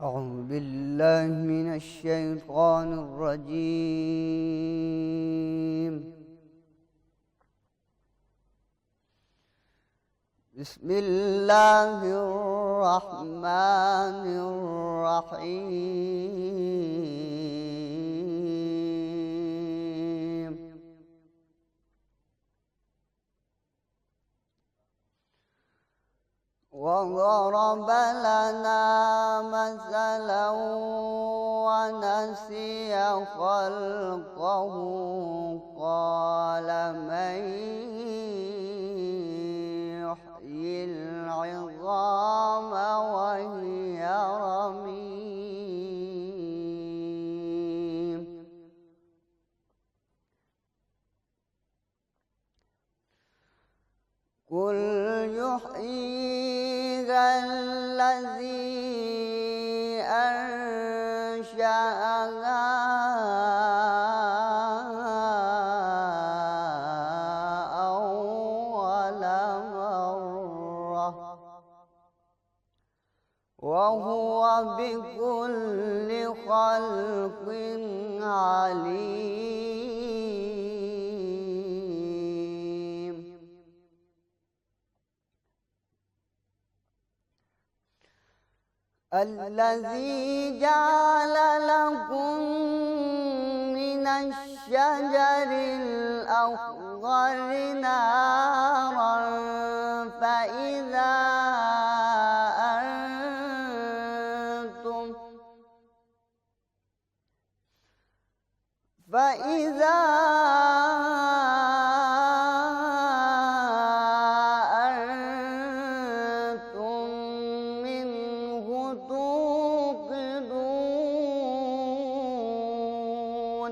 أعوذ بالله من الشيطان الرجيم. بسم الله الرحمن الرحيم. وضرب لنا مثلا ونسي خلقه قال من يحيي العظام وهي رميم. قل يحييها الذي أنشأها أول مرة وهو بكل خلق عليم. الذي جعل لكم من الشجر الأخضر نارا فإذا أنتم منه توقدون.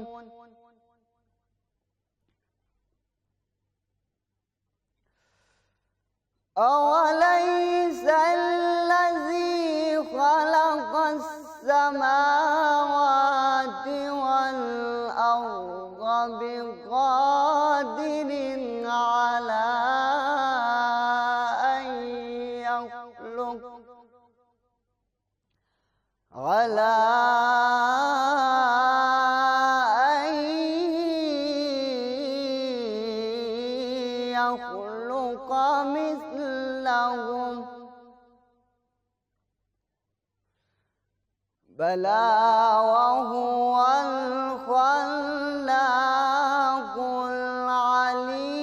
أوليس الذي خلق السماوات والأرض بقادر على أن يخلق مثلهم؟ بلى وهو الخلاق العليم.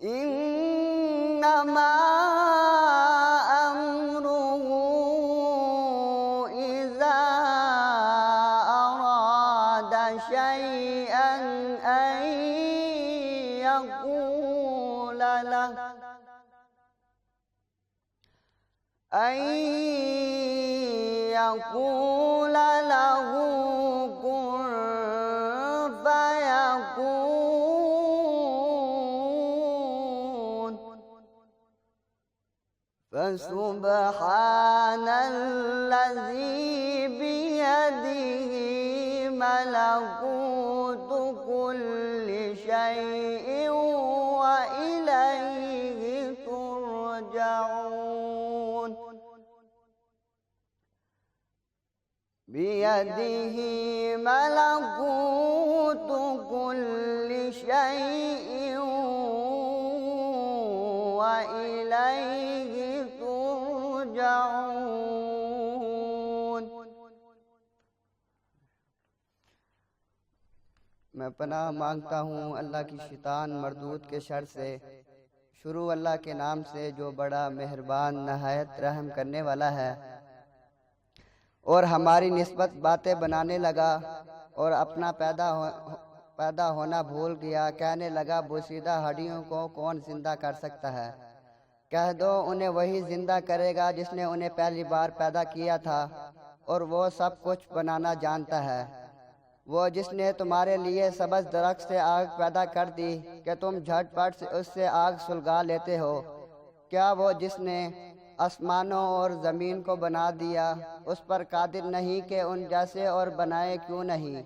إنما أمره إذا أراد شيئا أن يقول له كن فيكون. فسبحان الذي بيده ملكوت كل شيء وإليه ترجعون. بيده ملكوت كل شيء وإليه ترجعون. میں پناہ مانگتا ہوں اللہ کی شیطان مردود کے شر سے۔ شروع اللہ کے نام سے جو بڑا مہربان نہایت رحم کرنے والا ہے۔ اور ہماری نسبت باتیں بنانے لگا اور اپنا پیدا ہونا بھول گیا، کہنے لگا بوسیدہ ہڈیوں کو کون زندہ کر سکتا ہے؟ کہہ دو انہیں وہی زندہ کرے گا جس نے انہیں پہلی بار پیدا کیا تھا، اور وہ سب کچھ بنانا جانتا ہے۔ وہ جس نے تمہارے لیے سبز درخت سے آگ پیدا کر دی کہ تم جھٹ پٹ سے اس سے آگ سلگا لیتے ہو، کیا وہ جس نے آسمانوں اور زمین کو بنا دیا اس پر قادر نہیں کہ ان جیسے اور بنائے کیوں نہیں؟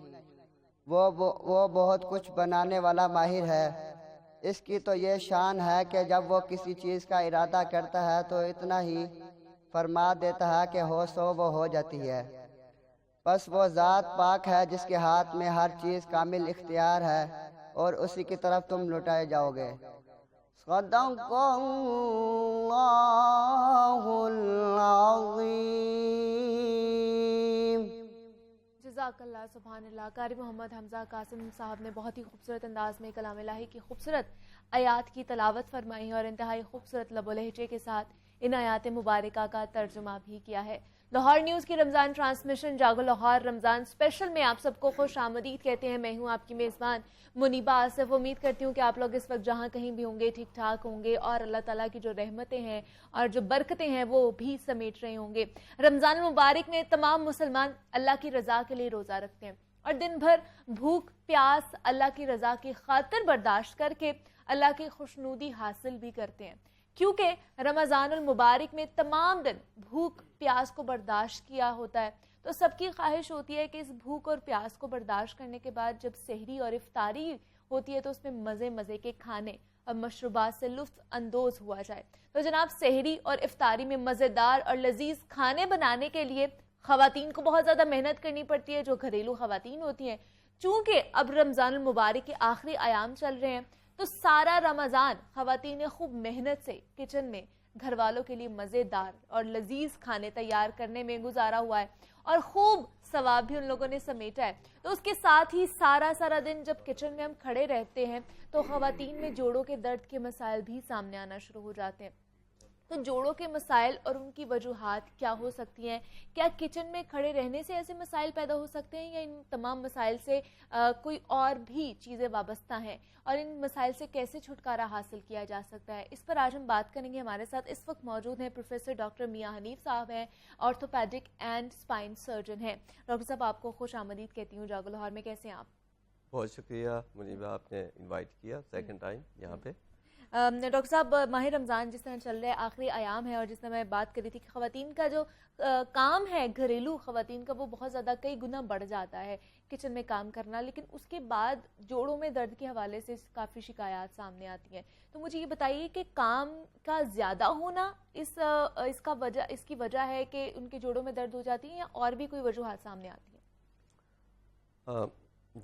وہ بہت کچھ بنانے والا ماہر ہے۔ اس کی تو یہ شان ہے کہ جب وہ کسی چیز کا ارادہ کرتا ہے تو اتنا ہی فرما دیتا ہے کہ ہو سو وہ ہو جاتی ہے۔ بس وہ ذات پاک ہے جس کے ہاتھ میں ہر چیز کامل اختیار ہے اور اسی کی طرف تم لوٹائے جاؤ گے۔ صدق اللہ العظیم۔ جزاک اللہ، سبحان اللہ۔ قاری محمد حمزہ قاسم صاحب نے بہت ہی خوبصورت انداز میں کلام الہی کی خوبصورت آیات کی تلاوت فرمائی اور انتہائی خوبصورت لب و لہجے کے ساتھ ان آیات مبارکہ کا ترجمہ بھی کیا ہے۔ لاہور نیوز کی رمضان ٹرانسمیشن جاگو لاہور رمضان اسپیشل میں آپ سب کو خوش آمدید کہتے ہیں۔ میں ہوں آپ کی میزبان منیبہ آصف۔ امید کرتی ہوں کہ آپ لوگ اس وقت جہاں کہیں بھی ہوں گے ٹھیک ٹھاک ہوں گے اور اللہ تعالیٰ کی جو رحمتیں ہیں اور جو برکتیں ہیں وہ بھی سمیٹ رہے ہوں گے۔ رمضان المبارک میں تمام مسلمان اللہ کی رضا کے لیے روزہ رکھتے ہیں اور دن بھر بھوک پیاس اللہ کی رضا کی خاطر برداشت کر کے اللہ کی خوشنودی حاصل بھی کرتے ہیں، کیونکہ رمضان المبارک میں تمام دن بھوک پیاس کو برداشت کیا ہوتا ہے، تو سب کی خواہش ہوتی ہے کہ اس بھوک اور پیاس کو برداشت کرنے کے بعد جب سحری اور افطاری ہوتی ہے تو اس میں مزے مزے کے کھانے اور مشروبات سے لطف اندوز ہوا جائے۔ تو جناب سحری اور افطاری میں مزیدار اور لذیذ کھانے بنانے کے لیے خواتین کو بہت زیادہ محنت کرنی پڑتی ہے، جو گھریلو خواتین ہوتی ہیں۔ چونکہ اب رمضان المبارک کے آخری ایام چل رہے ہیں تو سارا رمضان خواتین نے خوب محنت سے کچن میں گھر والوں کے لیے مزیدار اور لذیذ کھانے تیار کرنے میں گزارا ہوا ہے اور خوب ثواب بھی ان لوگوں نے سمیٹا ہے۔ تو اس کے ساتھ ہی سارا دن جب کچن میں ہم کھڑے رہتے ہیں تو خواتین میں جوڑوں کے درد کے مسائل بھی سامنے آنا شروع ہو جاتے ہیں۔ تو جوڑوں کے مسائل اور ان کی وجوہات کیا ہو سکتی ہیں؟ کیا کچن میں کھڑے رہنے سے ایسے مسائل پیدا ہو سکتے ہیں یا ان تمام مسائل سے کوئی اور بھی چیزیں وابستہ ہیں، اور ان مسائل سے کیسے چھٹکارا حاصل کیا جا سکتا ہے؟ اس پر آج ہم بات کریں گے۔ ہمارے ساتھ اس وقت موجود ہیں پروفیسر ڈاکٹر میاں حنیف صاحب ہیں، آرتھوپیڈک اینڈ اسپائن سرجن ہیں۔ ڈاکٹر صاحب آپ کو خوش آمدید کہتی ہوں جاگو لاہور میں، کیسے ہیں آپ؟ بہت شکریہ منیبہ، آپ نے انوائٹ کیا سیکنڈ ٹائم یہاں پہ۔ ڈاکٹر صاحب ماہ رمضان جس طرح چل رہا ہے، آخری ایام ہے، اور جس طرح میں بات کری تھی کہ خواتین کا جو کام ہے گھریلو خواتین کا وہ بہت زیادہ کئی گنا بڑھ جاتا ہے کچن میں کام کرنا، لیکن اس کے بعد جوڑوں میں درد کے حوالے سے کافی شکایات سامنے آتی ہیں۔ تو مجھے یہ بتائیے کہ کام کا زیادہ ہونا اس کی وجہ ہے کہ ان کے جوڑوں میں درد ہو جاتی ہیں، یا اور بھی کوئی وجوہات سامنے آتی ہیں؟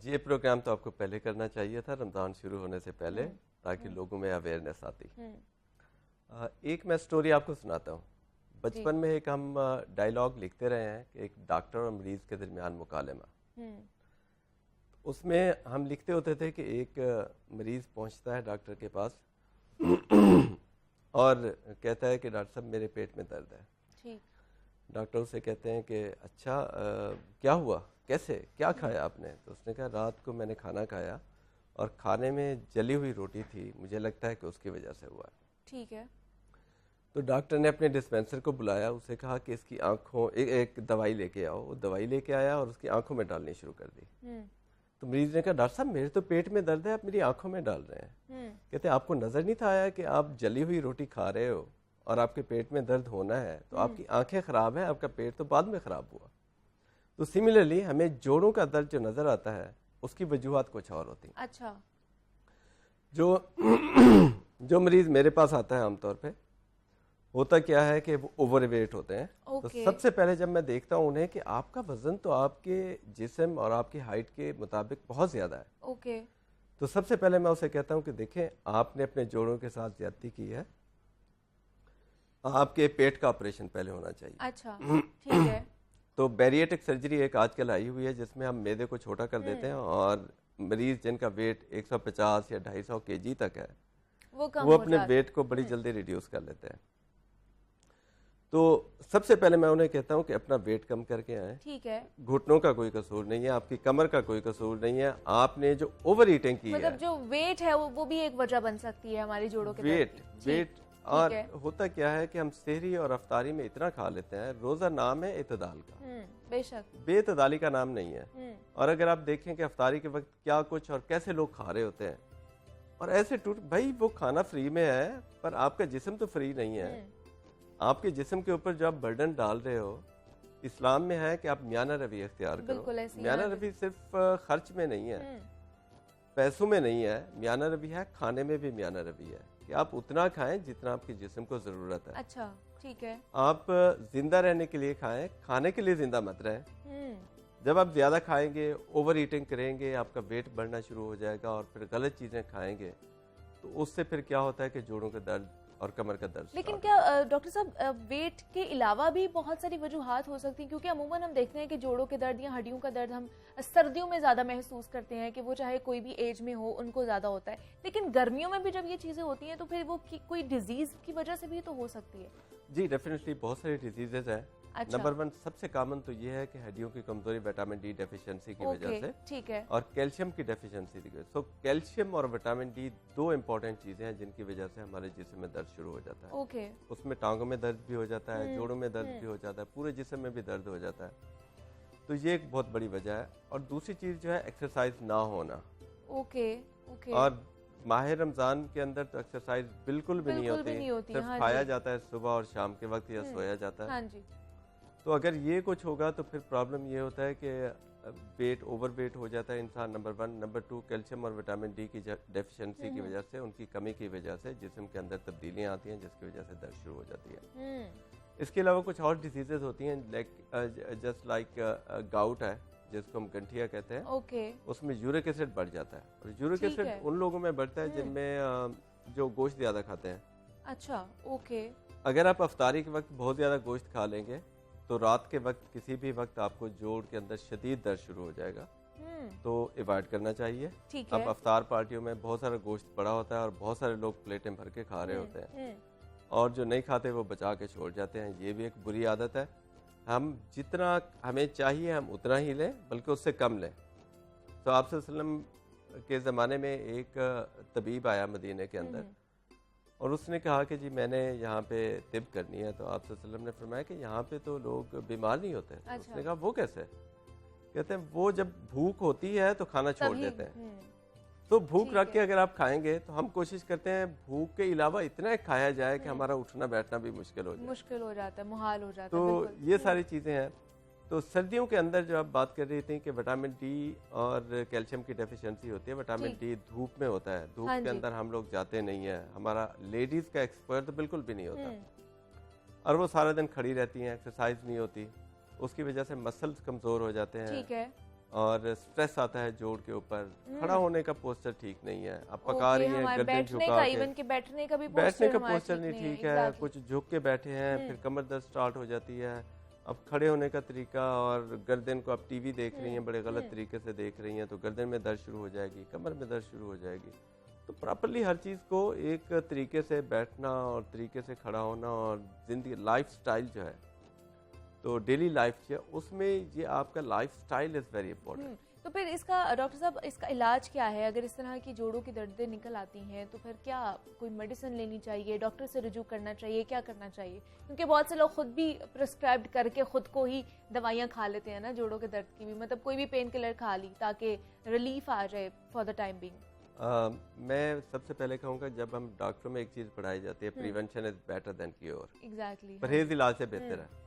یہ پروگرام تو آپ کو پہلے کرنا چاہیے تھا، رمضان شروع ہونے سے پہلے، تاکہ لوگوں میں اویئرنیس آتی۔ ایک میں سٹوری آپ کو سناتا ہوں۔ بچپن میں ایک ہم ڈائلاگ لکھتے رہے ہیں کہ ایک ڈاکٹر اور مریض کے درمیان مکالمہ، اس میں ہم لکھتے ہوتے تھے کہ ایک مریض پہنچتا ہے ڈاکٹر کے پاس اور کہتا ہے کہ ڈاکٹر صاحب میرے پیٹ میں درد ہے۔ ڈاکٹر اسے کہتے ہیں کہ اچھا کیا ہوا، کیسے، کیا کھایا آپ نے؟ تو اس نے کہا رات کو میں نے کھانا کھایا اور کھانے میں جلی ہوئی روٹی تھی، مجھے لگتا ہے کہ اس کی وجہ سے ہوا ہے۔ ٹھیک ہے۔ تو ڈاکٹر نے اپنے ڈسپینسر کو بلایا، اسے کہا کہ اس کی آنکھوں ایک دوائی لے کے آؤ۔ وہ دوائی لے کے آیا اور اس کی آنکھوں میں ڈالنی شروع کر دی۔ تو مریض نے کہا ڈاکٹر صاحب میرے تو پیٹ میں درد ہے، آپ میری آنکھوں میں ڈال رہے ہیں۔ کہتے ہیں آپ کو نظر نہیں تھا آیا کہ آپ جلی ہوئی روٹی کھا رہے ہو اور آپ کے پیٹ میں درد ہونا ہے، تو آپ کی آنکھیں خراب ہیں، آپ کا پیٹ تو بعد میں خراب ہوا۔ تو سملرلی ہمیں جوڑوں کا درد جو نظر آتا ہے اس کی وجوہات کچھ اور ہوتی ہیں۔ اچھا۔ جو مریض میرے پاس آتا ہے عام طور پہ ہوتا کیا ہے کہ وہ اوور ویٹ ہوتے ہیں۔ تو سب سے پہلے جب میں دیکھتا ہوں انہیں کہ آپ کا وزن تو آپ کے جسم اور آپ کی ہائٹ کے مطابق بہت زیادہ ہے، تو سب سے پہلے میں اسے کہتا ہوں کہ دیکھیں آپ نے اپنے جوڑوں کے ساتھ زیادتی کی ہے، آپ کے پیٹ کا آپریشن پہلے ہونا چاہیے۔ اچھا ٹھیک ہے۔ تو بیریٹک سرجری ایک آج کل آئی ہوئی ہے جس میں ہم معدے کو چھوٹا کر دیتے ہیں اور مریض جن کا ویٹ 150 یا 250 kg تک ہے وہ اپنے ویٹ کو بڑی جلدی ریڈیوس کر لیتے ہیں۔ تو سب سے پہلے میں انہیں کہتا ہوں کہ اپنا ویٹ کم کر کے آئیں۔ ٹھیک ہے۔ گھٹنوں کا کوئی قصور نہیں ہے، آپ کی کمر کا کوئی قصور نہیں ہے، آپ نے جو اوور ایٹنگ کی ہے، مطلب جو ویٹ ہے وہ بھی ایک وجہ بن سکتی ہے ہماری جوڑوں کے ویٹ۔ اور ہوتا کیا ہے کہ ہم سحری اور افطاری میں اتنا کھا لیتے ہیں، روزہ نام ہے اعتدال کا، بے شک بے اعتدالی کا نام نہیں ہے۔ اور اگر آپ دیکھیں کہ افطاری کے وقت کیا کچھ اور کیسے لوگ کھا رہے ہوتے ہیں، اور ایسے بھائی وہ کھانا فری میں ہے پر آپ کا جسم تو فری نہیں ہے۔ آپ کے جسم کے اوپر جو آپ برڈن ڈال رہے ہو اسلام میں ہے کہ آپ میانہ روی اختیار کرو. بالکل ایسے ہی میانہ روی صرف خرچ میں نہیں ہے, پیسوں میں نہیں ہے, میانہ روی ہے کھانے میں بھی میانہ روی ہے کہ آپ اتنا کھائیں جتنا آپ کے جسم کو ضرورت ہے. اچھا ٹھیک ہے. آپ زندہ رہنے کے لیے کھائیں, کھانے کے لیے زندہ مت رہیں. جب آپ زیادہ کھائیں گے, اوور ایٹنگ کریں گے, آپ کا ویٹ بڑھنا شروع ہو جائے گا اور پھر غلط چیزیں کھائیں گے تو اس سے پھر کیا ہوتا ہے کہ جوڑوں کا درد اور کمر کا درد. لیکن کیا ڈاکٹر صاحب ویٹ کے علاوہ بھی بہت ساری وجوہات ہو سکتی ہیں, کیونکہ عموماً ہم دیکھتے ہیں کہ جوڑوں کے درد یا ہڈیوں کا درد ہم سردیوں میں زیادہ محسوس کرتے ہیں کہ وہ چاہے کوئی بھی ایج میں ہو ان کو زیادہ ہوتا ہے, لیکن گرمیوں میں بھی جب یہ چیزیں ہوتی ہیں تو پھر وہ کوئی ڈیزیز کی وجہ سے بھی تو ہو سکتی ہے. جی ڈیفینیٹلی بہت ساری ڈیزیزز ہیں. نمبر 1 سب سے کامن تو یہ ہے کہ ہڈیوں کی کمزوری وٹامن ڈی ڈیفیشنسی کی وجہ سے, ٹھیک ہے, اور کیلشیم کی ڈیفیشنسی کی وجہ سے. کیلشیم اور وٹامن ڈی 2 امپورٹنٹ چیزیں ہیں جن کی وجہ سے ہمارے جسم میں درد شروع ہو جاتا ہے. اس میں ٹانگوں میں درد بھی ہو جاتا ہے, جوڑوں میں درد بھی ہو جاتا ہے, پورے جسم میں بھی درد ہو جاتا ہے. تو یہ ایک بہت بڑی وجہ ہے. اور دوسری چیز جو ہے ایکسرسائز نہ ہونا. اور ماہ رمضان کے اندر تو ایکسرسائز بالکل بھی نہیں ہوتی, صرف کھایا جاتا ہے صبح اور شام کے وقت یا سویا جاتا ہے. تو اگر یہ کچھ ہوگا تو پھر پرابلم یہ ہوتا ہے کہ ویٹ اوور ویٹ ہو جاتا ہے انسان. نمبر 1. نمبر 2 کیلشیم اور وٹامن ڈی کی ڈیفیشنسی کی وجہ سے, ان کی کمی کی وجہ سے جسم کے اندر تبدیلیاں آتی ہیں جس کی وجہ سے درد شروع ہو جاتی ہے. اس کے علاوہ کچھ اور ڈیزیزز ہوتی ہیں جسٹ لائک گاؤٹ ہے جس کو ہم گنٹھیا کہتے ہیں. اس میں یورک ایسڈ بڑھ جاتا ہے, اور یورک ایسڈ ان لوگوں میں بڑھتا ہے جن میں جو گوشت زیادہ کھاتے ہیں. اچھا اگر آپ افطاری کے وقت بہت زیادہ گوشت کھا لیں گے تو رات کے وقت کسی بھی وقت آپ کو جوڑ کے اندر شدید درد شروع ہو جائے گا, تو ایوائڈ کرنا چاہیے. اب افطار پارٹیوں میں بہت سارا گوشت پڑا ہوتا ہے اور بہت سارے لوگ پلیٹیں بھر کے کھا رہے ہوتے ہیں, اور جو نہیں کھاتے وہ بچا کے چھوڑ جاتے ہیں. یہ بھی ایک بری عادت ہے. ہم جتنا ہمیں چاہیے ہم اتنا ہی لیں, بلکہ اس سے کم لیں. تو آپ صلی اللہ علیہ وسلم کے زمانے میں ایک طبیب آیا مدینے کے اندر, اور اس نے کہا کہ جی میں نے یہاں پہ طب کرنی ہے. تو آپ صلی اللہ علیہ وسلم نے فرمایا کہ یہاں پہ تو لوگ بیمار نہیں ہوتے. اس نے کہا وہ کیسے؟ کہتے ہیں وہ جب بھوک ہوتی ہے تو کھانا چھوڑ دیتے ہیں. تو بھوک رکھ کے اگر آپ کھائیں گے تو ہم کوشش کرتے ہیں بھوک کے علاوہ اتنا کھایا جائے کہ ہمارا اٹھنا بیٹھنا بھی مشکل ہو جاتا ہے, محال ہو جاتا ہے. تو یہ ساری چیزیں ہیں. تو سردیوں کے اندر جو آپ بات کر رہی تھیں کہ وٹامن ڈی اور کیلشیم کی ڈیفیشنسی ہوتی ہے, وٹامن ڈی دھوپ میں ہوتا ہے. دھوپ کے اندر ہم لوگ جاتے نہیں ہیں, ہمارا لیڈیز کا ایکسپوئر تو بالکل بھی نہیں ہوتا, اور وہ سارا دن کھڑی رہتی ہیں, ایکسرسائز نہیں ہوتی. اس کی وجہ سے مسلز کمزور ہو جاتے ہیں, اور سٹریس آتا ہے جوڑ کے اوپر. کھڑا ہونے کا پوسچر ٹھیک نہیں ہے, اب پکا رہی ہیں گردن جھکا کے, بیٹھنے کا پوسچر نہیں ٹھیک ہے, کچھ جھک کے بیٹھے ہیں, پھر کمر درد سٹارٹ ہو جاتی ہے. اب کھڑے ہونے کا طریقہ اور گردن کو آپ ٹی وی دیکھ رہی ہیں, بڑے غلط طریقے سے دیکھ رہی ہیں, تو گردن میں درد شروع ہو جائے گی, کمر میں درد شروع ہو جائے گی. تو پراپرلی ہر چیز کو ایک طریقے سے بیٹھنا اور طریقے سے کھڑا ہونا, اور زندگی لائف سٹائل جو ہے, تو ڈیلی لائف جو ہے اس میں یہ آپ کا life style is very important. تو پھر اس کا ڈاکٹر صاحب اس کا علاج کیا ہے؟ اگر اس طرح کی جوڑوں کی دردیں نکل آتی ہیں تو پھر کیا کوئی میڈیسن لینی چاہیے, ڈاکٹر سے رجوع کرنا چاہیے, کیا کرنا چاہیے؟ کیونکہ بہت سے لوگ خود بھی پرسکرائبڈ کر کے خود کو ہی دوائیاں کھا لیتے ہیں نا جوڑوں کے درد کی بھی, مطلب کوئی بھی پین کلر کھا لی تاکہ ریلیف آ جائے فار دا ٹائم بینگ. میں سب سے پہلے کہوں گا جب ہم ڈاکٹروں میں ایک چیز پڑھائی جاتی ہے, prevention is better than cure. Exactly, پرہیز علاج سے بہتر ہے.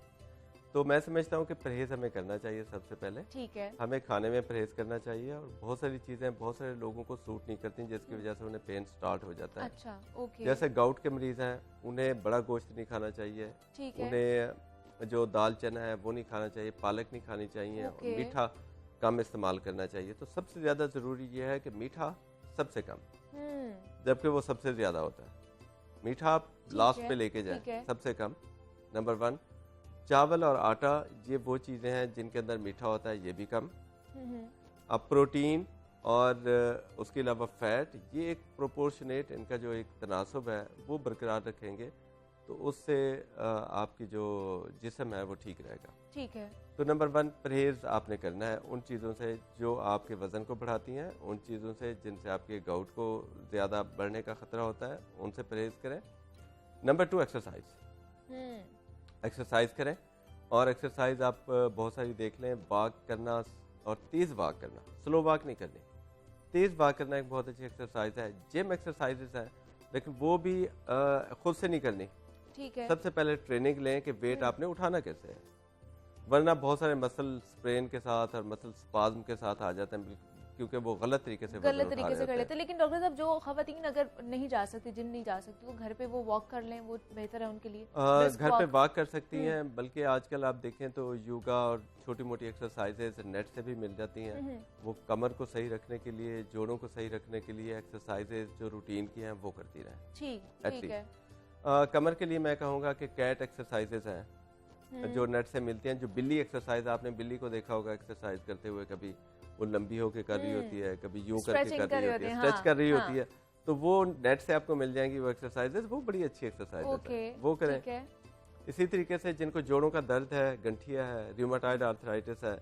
تو میں سمجھتا ہوں کہ پرہیز ہمیں کرنا چاہیے سب سے پہلے. ٹھیک ہے, ہمیں کھانے میں پرہیز کرنا چاہیے, اور بہت ساری چیزیں بہت سارے لوگوں کو سوٹ نہیں کرتی جس کی وجہ سے انہیں پین سٹارٹ ہو جاتا ہے. اچھا اوکے. جیسے گاؤٹ کے مریض ہیں, انہیں بڑا گوشت نہیں کھانا چاہیے, انہیں جو دال چنا ہے وہ نہیں کھانا چاہیے, پالک نہیں کھانی چاہیے, میٹھا کم استعمال کرنا چاہیے. تو سب سے زیادہ ضروری یہ ہے کہ میٹھا سب سے کم, جبکہ وہ سب سے زیادہ ہوتا ہے. میٹھا آپ لاسٹ پہ لے کے جائیں, سب سے کم. نمبر 1 چاول اور آٹا, یہ وہ چیزیں ہیں جن کے اندر میٹھا ہوتا ہے, یہ بھی کم. اب پروٹین اور اس کے علاوہ فیٹ, یہ ایک پروپورشنیٹ ان کا جو ایک تناسب ہے وہ برقرار رکھیں گے تو اس سے آپ کی جو جسم ہے وہ ٹھیک رہے گا. ٹھیک ہے. تو نمبر 1 پرہیز آپ نے کرنا ہے ان چیزوں سے جو آپ کے وزن کو بڑھاتی ہیں, ان چیزوں سے جن سے آپ کے گاؤٹ کو زیادہ بڑھنے کا خطرہ ہوتا ہے, ان سے پرہیز کریں. نمبر 2 ایکسرسائز کریں, اور ایکسرسائز آپ بہت ساری دیکھ لیں. واک کرنا اور تیز واک کرنا, سلو واک نہیں کرنی, تیز واک کرنا ایک بہت اچھی ایکسرسائز ہے. جم ایکسرسائزز ہیں لیکن وہ بھی خود سے نہیں کرنی. ٹھیک ہے. سب سے پہلے ٹریننگ لیں کہ ویٹ آپ نے اٹھانا کیسے ہے, ورنہ بہت سارے مسل اسپرین کے ساتھ اور مسل اسپازم کے ساتھ آ جاتے ہیں کیونکہ وہ غلط طریقے سے کر لیتے ہیں. لیکن ڈاکٹر صاحب جو خواتین اگر نہیں جا سکتی، جم نہیں جا سکتی، تو گھر پہ وہ واک کر لیں، وہ بہتر ہے ان کے لیے. گھر پہ واک کر سکتی ہیں، بلکہ آج کل آپ دیکھیں تو یوگا اور چھوٹی موٹی ایکسرسائزز نیٹ سے بھی مل جاتی ہیں. وہ کمر کو صحیح رکھنے کے لیے، جوڑوں کو صحیح رکھنے کے لیے ایکسرسائزز جو روٹین کی ہیں وہ کرتی رہیں. ٹھیک ہے. کمر کے لیے میں کہوں گا کہ کیٹ ایکسرسائزز ہیں جو نیٹ سے ملتی ہیں. جو بلی ایکسرسائز، آپ نے بلی کو دیکھا ہوگا ایکسرسائز کرتے ہوئے، کبھی وہ لمبی ہو کے کر رہی ہوتی ہے، کبھی یوں کر کے کر رہی ہوتی ہے، اسٹریچ کر رہی ہوتی ہے، تو وہ نیٹ سے آپ کو مل جائیں گی وہ ایکسرسائزز. وہ بڑی اچھی ایکسرسائزز ہیں، وہ کریں. اسی طریقے سے جن کو جوڑوں کا درد ہے، گنٹھیا ہے، ریومیٹائڈ آرتھرائٹس ہے،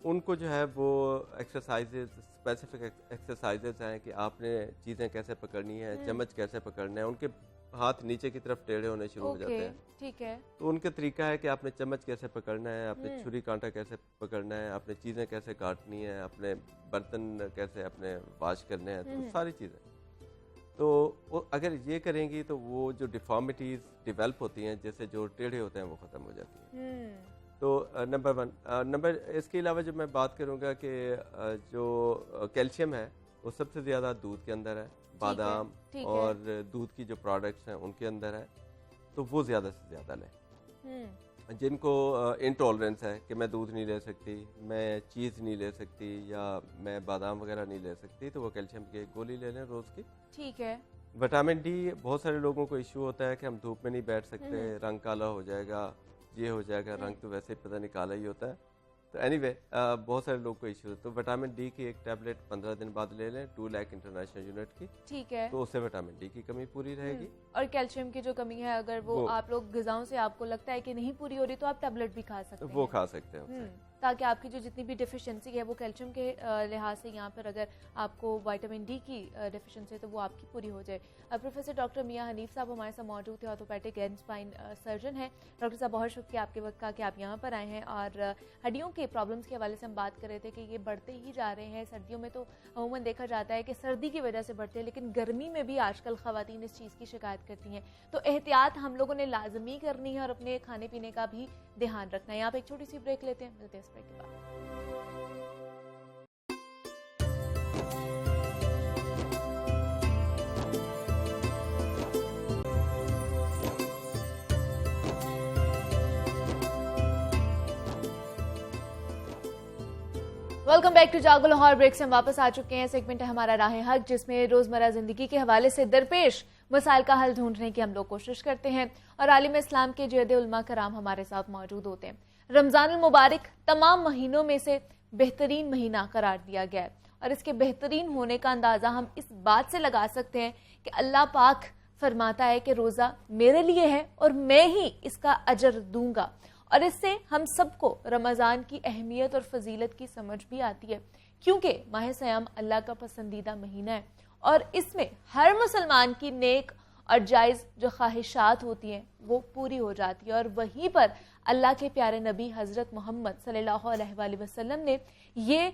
ان کو جو ہے وہ ایکسرسائزز، اسپیسیفک ایکسرسائزز ہیں کہ آپ نے چیزیں کیسے پکڑنی ہے، چمچ کیسے پکڑنا ہے. ان کے ہاتھ نیچے کی طرف ٹیڑھے ہونے شروع ہو جاتے ہیں. ٹھیک ہے. تو ان کا طریقہ ہے کہ آپ نے چمچ کیسے پکڑنا ہے، آپ نے چھری کانٹا کیسے پکڑنا ہے، آپ نے چیزیں کیسے کاٹنی ہے، اپنے برتن کیسے اپنے واش کرنے ہیں، تو ساری چیزیں. تو اگر یہ کریں گی تو وہ جو ڈیفارمیٹیز ڈیولپ ہوتی ہیں، جیسے جو ٹیڑھے ہوتے ہیں، وہ ختم ہو جاتی ہیں. تو نمبر 1. اس کے علاوہ جب میں بات کروں گا کہ جو کیلشیم ہے وہ سب سے زیادہ دودھ کے اندر ہے، بادام اور دودھ کی جو پروڈکٹس ہیں ان کے اندر ہے، تو وہ زیادہ سے زیادہ لیں. جن کو انٹالرنس ہے کہ میں دودھ نہیں لے سکتی، میں چیز نہیں لے سکتی، یا میں بادام وغیرہ نہیں لے سکتی، تو وہ کیلشیم کی ایک گولی لے لیں روز کی. ٹھیک ہے. وٹامن ڈی، بہت سارے لوگوں کو ایشو ہوتا ہے کہ ہم دھوپ میں نہیں بیٹھ سکتے، رنگ کالا ہو جائے گا، یہ ہو جائے گا. رنگ تو ویسے ہی پتہ نہیں کالا ہی ہوتا ہے. تو اینی وے بہت سارے لوگوں کو ایشو ہے، تو وٹامن ڈی کی ایک ٹیبلٹ 15 دن بعد لے لیں، 2 لاکھ انٹرنیشنل یونٹ کی. ٹھیک ہے. تو اس سے وٹامن ڈی کی کمی پوری رہے گی. اور کیلشیم کی جو کمی ہے، اگر وہ آپ لوگ غذاؤں سے آپ کو لگتا ہے کہ نہیں پوری ہو رہی، تو آپ ٹیبلٹ بھی کھا سکتے ہیں. وہ کھا سکتے ہیں تاکہ آپ کی جو جتنی بھی ڈیفیشنسی ہے وہ کیلشیم کے لحاظ سے، یہاں پر اگر آپ کو وائٹامن ڈی کی ڈیفیشنسی ہے تو وہ آپ کی پوری ہو جائے. پروفیسر ڈاکٹر میاں حنیف صاحب ہمارے ساتھ موجود تھے، آرتھوپیڈک اینڈ اسپائن سرجن ہیں. ڈاکٹر صاحب بہت شکریہ آپ کے وقت کا کہ آپ یہاں پر آئے ہیں. اور ہڈیوں کے پرابلمس کے حوالے سے ہم بات کر رہے تھے کہ یہ بڑھتے ہی جا رہے ہیں. سردیوں میں تو عموماً دیکھا جاتا ہے کہ سردی کی وجہ سے بڑھتے ہیں، لیکن گرمی میں بھی آج کل خواتین اس چیز کی شکایت کرتی ہیں. تو احتیاط ہم لوگوں نے لازمی کرنی ہے اور اپنے کھانے پینے کا بھی دھیان رکھنا ہے. یہاں پہ ایک چھوٹی سی بریک لیتے ہیں، ملتے ہیں اس بریک کے بعد. Welcome back to Jago Lahore. Break سے ہم واپس آ چکے ہیں. سیگمنٹ ہے ہمارا راہ حق، جس میں روزمرہ زندگی کے حوالے سے درپیش مسائل کا حل ڈھونڈنے کی ہم لوگ کوشش کرتے ہیں، اور عالم اسلام کے جید علماء کرام ہمارے ساتھ موجود ہوتے ہیں. رمضان المبارک تمام مہینوں میں سے بہترین مہینہ قرار دیا گیا ہے، اور اس کے بہترین ہونے کا اندازہ ہم اس بات سے لگا سکتے ہیں کہ اللہ پاک فرماتا ہے کہ روزہ میرے لیے ہے اور میں ہی اس کا اجر دوں گا. اور اس سے ہم سب کو رمضان کی اہمیت اور فضیلت کی سمجھ بھی آتی ہے، کیونکہ ماہ صیام اللہ کا پسندیدہ مہینہ ہے، اور اس میں ہر مسلمان کی نیک اور جائز جو خواہشات ہوتی ہیں وہ پوری ہو جاتی ہے. اور وہیں پر اللہ کے پیارے نبی حضرت محمد صلی اللہ علیہ وآلہ وسلم نے یہ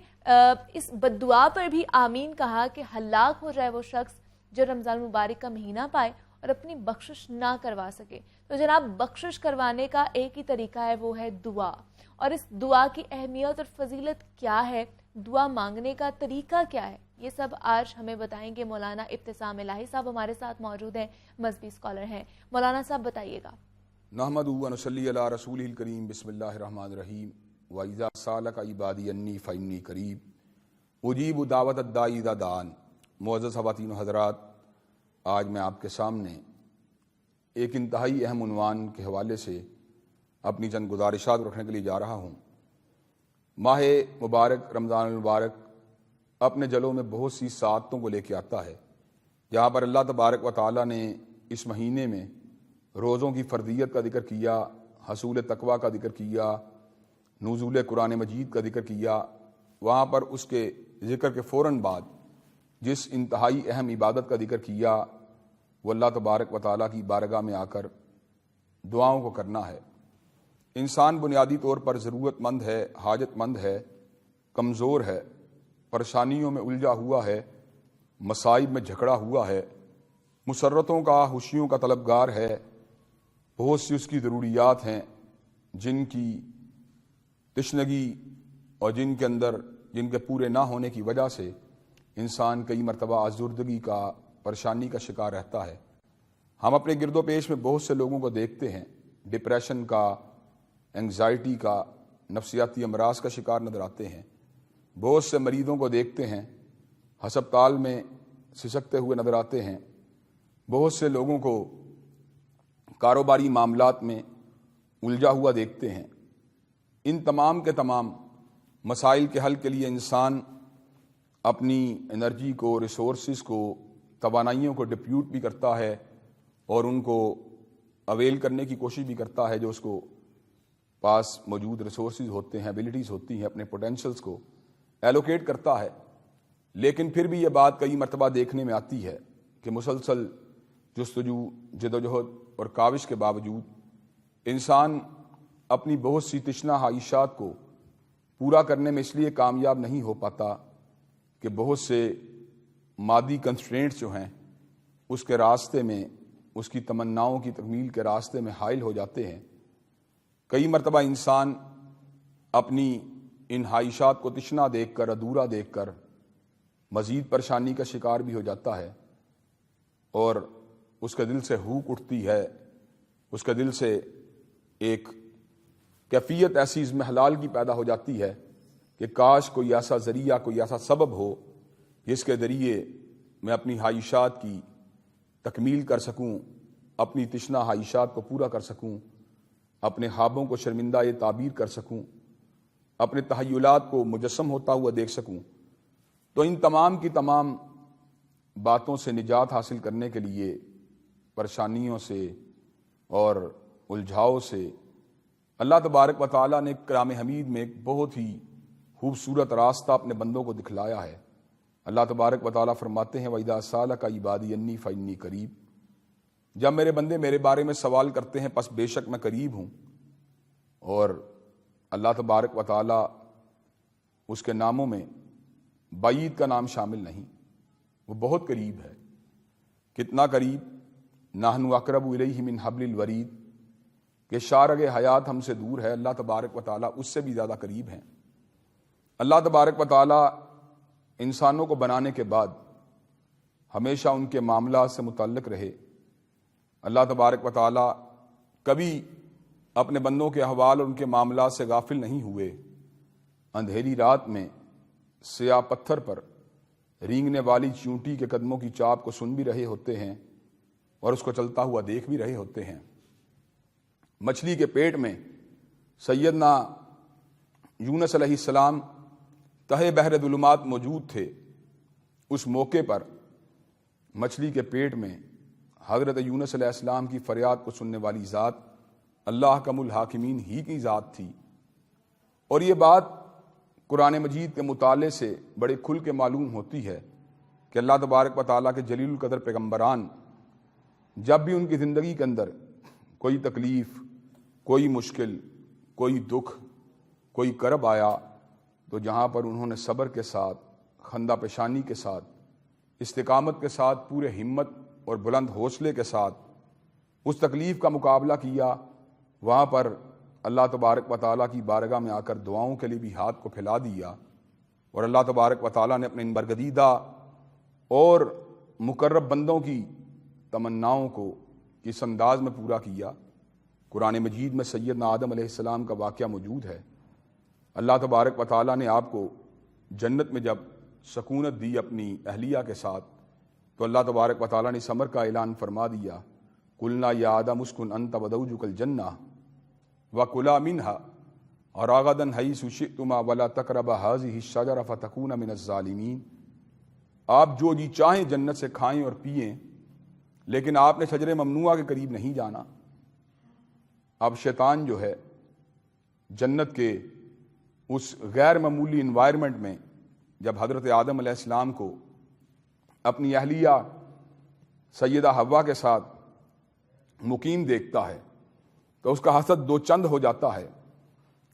اس بددعا پر بھی آمین کہا کہ ہلاک ہو جائے وہ شخص جو رمضان مبارک کا مہینہ پائے اور اپنی بخشش نہ کروا سکے. تو جناب، بخشش کروانے کا ایک ہی طریقہ ہے، وہ ہے دعا. اور اس دعا کی اہمیت اور فضیلت کیا ہے، دعا مانگنے کا طریقہ کیا ہے، یہ سب آج ہمیں بتائیں گے مولانا ابتسام الہی صاحب. ہمارے ساتھ موجود ہیں، مذہبی اسکالر ہیں. مولانا صاحب بتائیے گا. نحمدہ و نصلی علی رسولہ الکریم. بسم اللہ الرحمن الرحیم. وَإِذَا سَأَلَكَ عِبَادِي عَنِّي فَإِنِّي قَرِيبٌ أُجِيبُ دعوت الداعی اذا دعان. معزز خواتین و حضرات، آج میں آپ کے سامنے ایک انتہائی اہم عنوان کے حوالے سے اپنی چند گزارشات رکھنے کے لیے جا رہا ہوں. ماہ مبارک رمضان المبارک اپنے جلوں میں بہت سی سعادتوں کو لے کے آتا ہے، جہاں پر اللہ تبارک و تعالیٰ نے اس مہینے میں روزوں کی فرضیت کا ذکر کیا، حصول تقویٰ کا ذکر کیا، نزول قرآن مجید کا ذکر کیا. وہاں پر اس کے ذکر کے فوراً بعد جس انتہائی اہم عبادت کا ذکر کیا وہ اللہ تبارک و تعالیٰ کی بارگاہ میں آ کر دعاؤں کو کرنا ہے. انسان بنیادی طور پر ضرورت مند ہے، حاجت مند ہے، کمزور ہے، پریشانیوں میں الجھا ہوا ہے، مصائب میں جھکڑا ہوا ہے، مسرتوں کا، خوشیوں کا طلبگار ہے. بہت سی اس کی ضروریات ہیں جن کی تشنگی اور جن کے اندر جن کے پورے نہ ہونے کی وجہ سے انسان کئی مرتبہ آزردگی کا پریشانی کا شکار رہتا ہے۔ ہم اپنے گرد و پیش میں بہت سے لوگوں کو دیکھتے ہیں ڈپریشن کا، انگزائٹی کا، نفسیاتی امراض کا شکار نظر آتے ہیں۔ بہت سے مریضوں کو دیکھتے ہیں ہسپتال میں سسکتے ہوئے نظر آتے ہیں۔ بہت سے لوگوں کو کاروباری معاملات میں الجھا ہوا دیکھتے ہیں۔ ان تمام کے تمام مسائل کے حل کے لیے انسان اپنی انرجی کو، ریسورسز کو، توانائیوں کو ڈپیوٹ بھی کرتا ہے اور ان کو اویل کرنے کی کوشش بھی کرتا ہے جو اس کو پاس موجود ریسورسز ہوتے ہیں، ایبلٹیز ہوتی ہیں، اپنے پوٹینشلز کو ایلوکیٹ کرتا ہے۔ لیکن پھر بھی یہ بات کئی مرتبہ دیکھنے میں آتی ہے کہ مسلسل جستجو، جدوجہد اور کاوش کے باوجود انسان اپنی بہت سی تشنہ خواہشات کو پورا کرنے میں اس لیے کامیاب نہیں ہو پاتا کہ بہت سے مادی کنسٹرینٹس جو ہیں اس کے راستے میں، اس کی تمناؤں کی تکمیل کے راستے میں حائل ہو جاتے ہیں۔ کئی مرتبہ انسان اپنی ان خواہشات کو تشنہ دیکھ کر، ادھورا دیکھ کر مزید پریشانی کا شکار بھی ہو جاتا ہے اور اس کے دل سے ہوک اٹھتی ہے، اس کے دل سے ایک کیفیت ایسی عزم حلال کی پیدا ہو جاتی ہے کہ کاش کوئی ایسا ذریعہ، کوئی ایسا سبب ہو جس کے ذریعے میں اپنی خواہشات کی تکمیل کر سکوں، اپنی تشنہ خواہشات کو پورا کر سکوں، اپنے خوابوں کو شرمندہ تعبیر کر سکوں، اپنے تخیلات کو مجسم ہوتا ہوا دیکھ سکوں۔ تو ان تمام کی تمام باتوں سے نجات حاصل کرنے کے لیے، پریشانیوں سے اور الجھاؤ سے، اللہ تبارک و تعالیٰ نے کلام حمید میں ایک بہت ہی خوبصورت راستہ اپنے بندوں کو دکھلایا ہے۔ اللہ تبارک و تعالیٰ فرماتے ہیں وَإِذَا سَأَلَكَ عِبَادِي عَنِّي فَإِنِّي قَرِيبٌ، جب میرے بندے میرے بارے میں سوال کرتے ہیں پس بے شک میں قریب ہوں۔ اور اللہ تبارک و تعالیٰ اس کے ناموں میں بعید کا نام شامل نہیں، وہ بہت قریب ہے۔ کتنا قریب؟ نحن اقرب الیہ من حبل الورید، کہ شارگ حیات ہم سے دور ہے، اللہ تبارک و تعالیٰ اس سے بھی زیادہ قریب ہیں۔ اللہ تبارک و تعالیٰ انسانوں کو بنانے کے بعد ہمیشہ ان کے معاملات سے متعلق رہے۔ اللہ تبارک و تعالیٰ کبھی اپنے بندوں کے احوال اور ان کے معاملات سے غافل نہیں ہوئے۔ اندھیری رات میں سیاہ پتھر پر رینگنے والی چیونٹی کے قدموں کی چاپ کو سن بھی رہے ہوتے ہیں اور اس کو چلتا ہوا دیکھ بھی رہے ہوتے ہیں۔ مچھلی کے پیٹ میں سیدنا یونس علیہ السلام تہہ بحر ظلمات موجود تھے۔ اس موقع پر مچھلی کے پیٹ میں حضرت یونس علیہ السلام کی فریاد کو سننے والی ذات اللہ احکم الحاکمین ہی کی ذات تھی۔ اور یہ بات قرآن مجید کے مطالعے سے بڑے کھل کے معلوم ہوتی ہے کہ اللہ تبارک و تعالیٰ کے جلیل القدر پیغمبران جب بھی ان کی زندگی کے اندر کوئی تکلیف، کوئی مشکل، کوئی دکھ، کوئی کرب آیا تو جہاں پر انہوں نے صبر کے ساتھ، خندہ پیشانی کے ساتھ، استقامت کے ساتھ، پورے ہمت اور بلند حوصلے کے ساتھ اس تکلیف کا مقابلہ کیا، وہاں پر اللہ تبارک و تعالیٰ کی بارگاہ میں آ کر دعاؤں کے لیے بھی ہاتھ کو پھیلا دیا، اور اللہ تبارک و تعالیٰ نے اپنے ان برگزیدہ اور مقرب بندوں کی تمناؤں کو کس انداز میں پورا کیا۔ قرآن مجید میں سیدنا آدم علیہ السلام کا واقعہ موجود ہے۔ اللہ تبارک و تعالیٰ نے آپ کو جنت میں جب سکونت دی اپنی اہلیہ کے ساتھ، تو اللہ تبارک و تعالیٰ نے اس امر کا اعلان فرما دیا، قلنا یا آدم اسکن انت وزوجک الجنہ وکلا منہا رغدا حیث شئتما ولا تقربا ہذہ الشجرہ فتکونا من الظالمین، آپ جو جی چاہیں جنت سے کھائیں اور پئیں، لیکن آپ نے شجر ممنوعہ کے قریب نہیں جانا۔ اب شیطان جو ہے جنت کے اس غیر معمولی انوائرمنٹ میں جب حضرت آدم علیہ السلام کو اپنی اہلیہ سیدہ حوا کے ساتھ مقیم دیکھتا ہے تو اس کا حسد دو چند ہو جاتا ہے،